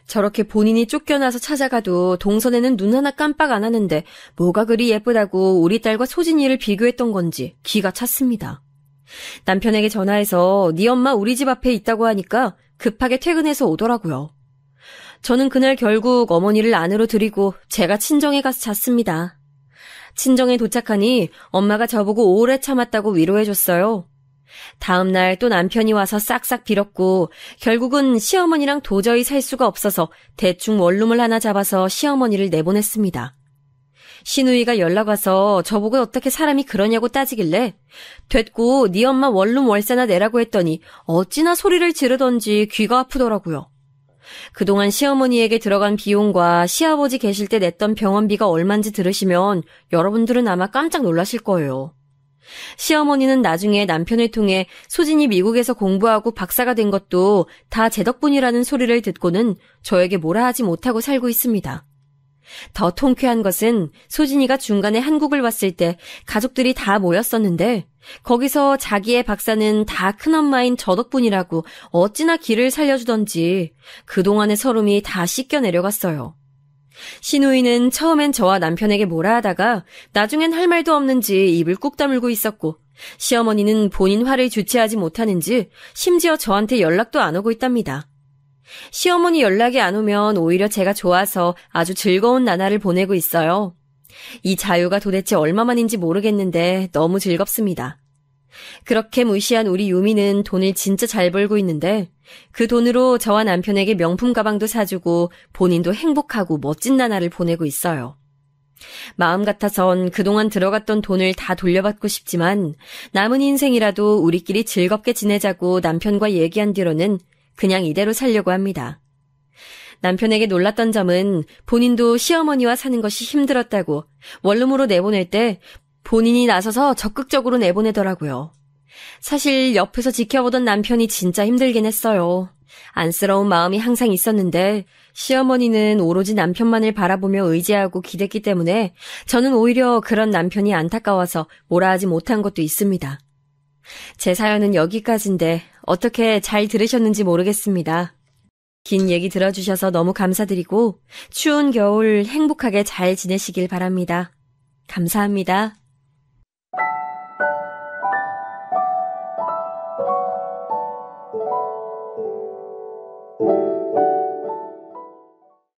저렇게 본인이 쫓겨나서 찾아가도 동선에는 눈 하나 깜빡 안 하는데 뭐가 그리 예쁘다고 우리 딸과 소진이를 비교했던 건지 기가 찼습니다. 남편에게 전화해서 네 엄마 우리 집 앞에 있다고 하니까 급하게 퇴근해서 오더라고요. 저는 그날 결국 어머니를 안으로 들이고 제가 친정에 가서 잤습니다. 친정에 도착하니 엄마가 저보고 오래 참았다고 위로해줬어요. 다음 날 또 남편이 와서 싹싹 빌었고 결국은 시어머니랑 도저히 살 수가 없어서 대충 원룸을 하나 잡아서 시어머니를 내보냈습니다. 시누이가 연락 와서 저보고 어떻게 사람이 그러냐고 따지길래 됐고 네 엄마 원룸 월세나 내라고 했더니 어찌나 소리를 지르던지 귀가 아프더라고요. 그동안 시어머니에게 들어간 비용과 시아버지 계실 때 냈던 병원비가 얼만지 들으시면 여러분들은 아마 깜짝 놀라실 거예요. 시어머니는 나중에 남편을 통해 소진이 미국에서 공부하고 박사가 된 것도 다 제 덕분이라는 소리를 듣고는 저에게 뭐라 하지 못하고 살고 있습니다. 더 통쾌한 것은 소진이가 중간에 한국을 왔을 때 가족들이 다 모였었는데 거기서 자기의 박사는 다 큰엄마인 저 덕분이라고 어찌나 길을 살려주던지 그동안의 서름이 다 씻겨 내려갔어요. 시누이는 처음엔 저와 남편에게 뭐라 하다가 나중엔 할 말도 없는지 입을 꾹 다물고 있었고 시어머니는 본인 화를 주체하지 못하는지 심지어 저한테 연락도 안 오고 있답니다. 시어머니 연락이 안 오면 오히려 제가 좋아서 아주 즐거운 나날을 보내고 있어요. 이 자유가 도대체 얼마만인지 모르겠는데 너무 즐겁습니다. 그렇게 무시한 우리 유미는 돈을 진짜 잘 벌고 있는데 그 돈으로 저와 남편에게 명품 가방도 사주고 본인도 행복하고 멋진 나날을 보내고 있어요. 마음 같아선 그동안 들어갔던 돈을 다 돌려받고 싶지만 남은 인생이라도 우리끼리 즐겁게 지내자고 남편과 얘기한 뒤로는 그냥 이대로 살려고 합니다. 남편에게 놀랐던 점은 본인도 시어머니와 사는 것이 힘들었다고 원룸으로 내보낼 때 본인이 나서서 적극적으로 내보내더라고요. 사실 옆에서 지켜보던 남편이 진짜 힘들긴 했어요. 안쓰러운 마음이 항상 있었는데 시어머니는 오로지 남편만을 바라보며 의지하고 기댔기 때문에 저는 오히려 그런 남편이 안타까워서 뭐라 하지 못한 것도 있습니다. 제 사연은 여기까지인데 어떻게 잘 들으셨는지 모르겠습니다. 긴 얘기 들어주셔서 너무 감사드리고 추운 겨울 행복하게 잘 지내시길 바랍니다. 감사합니다.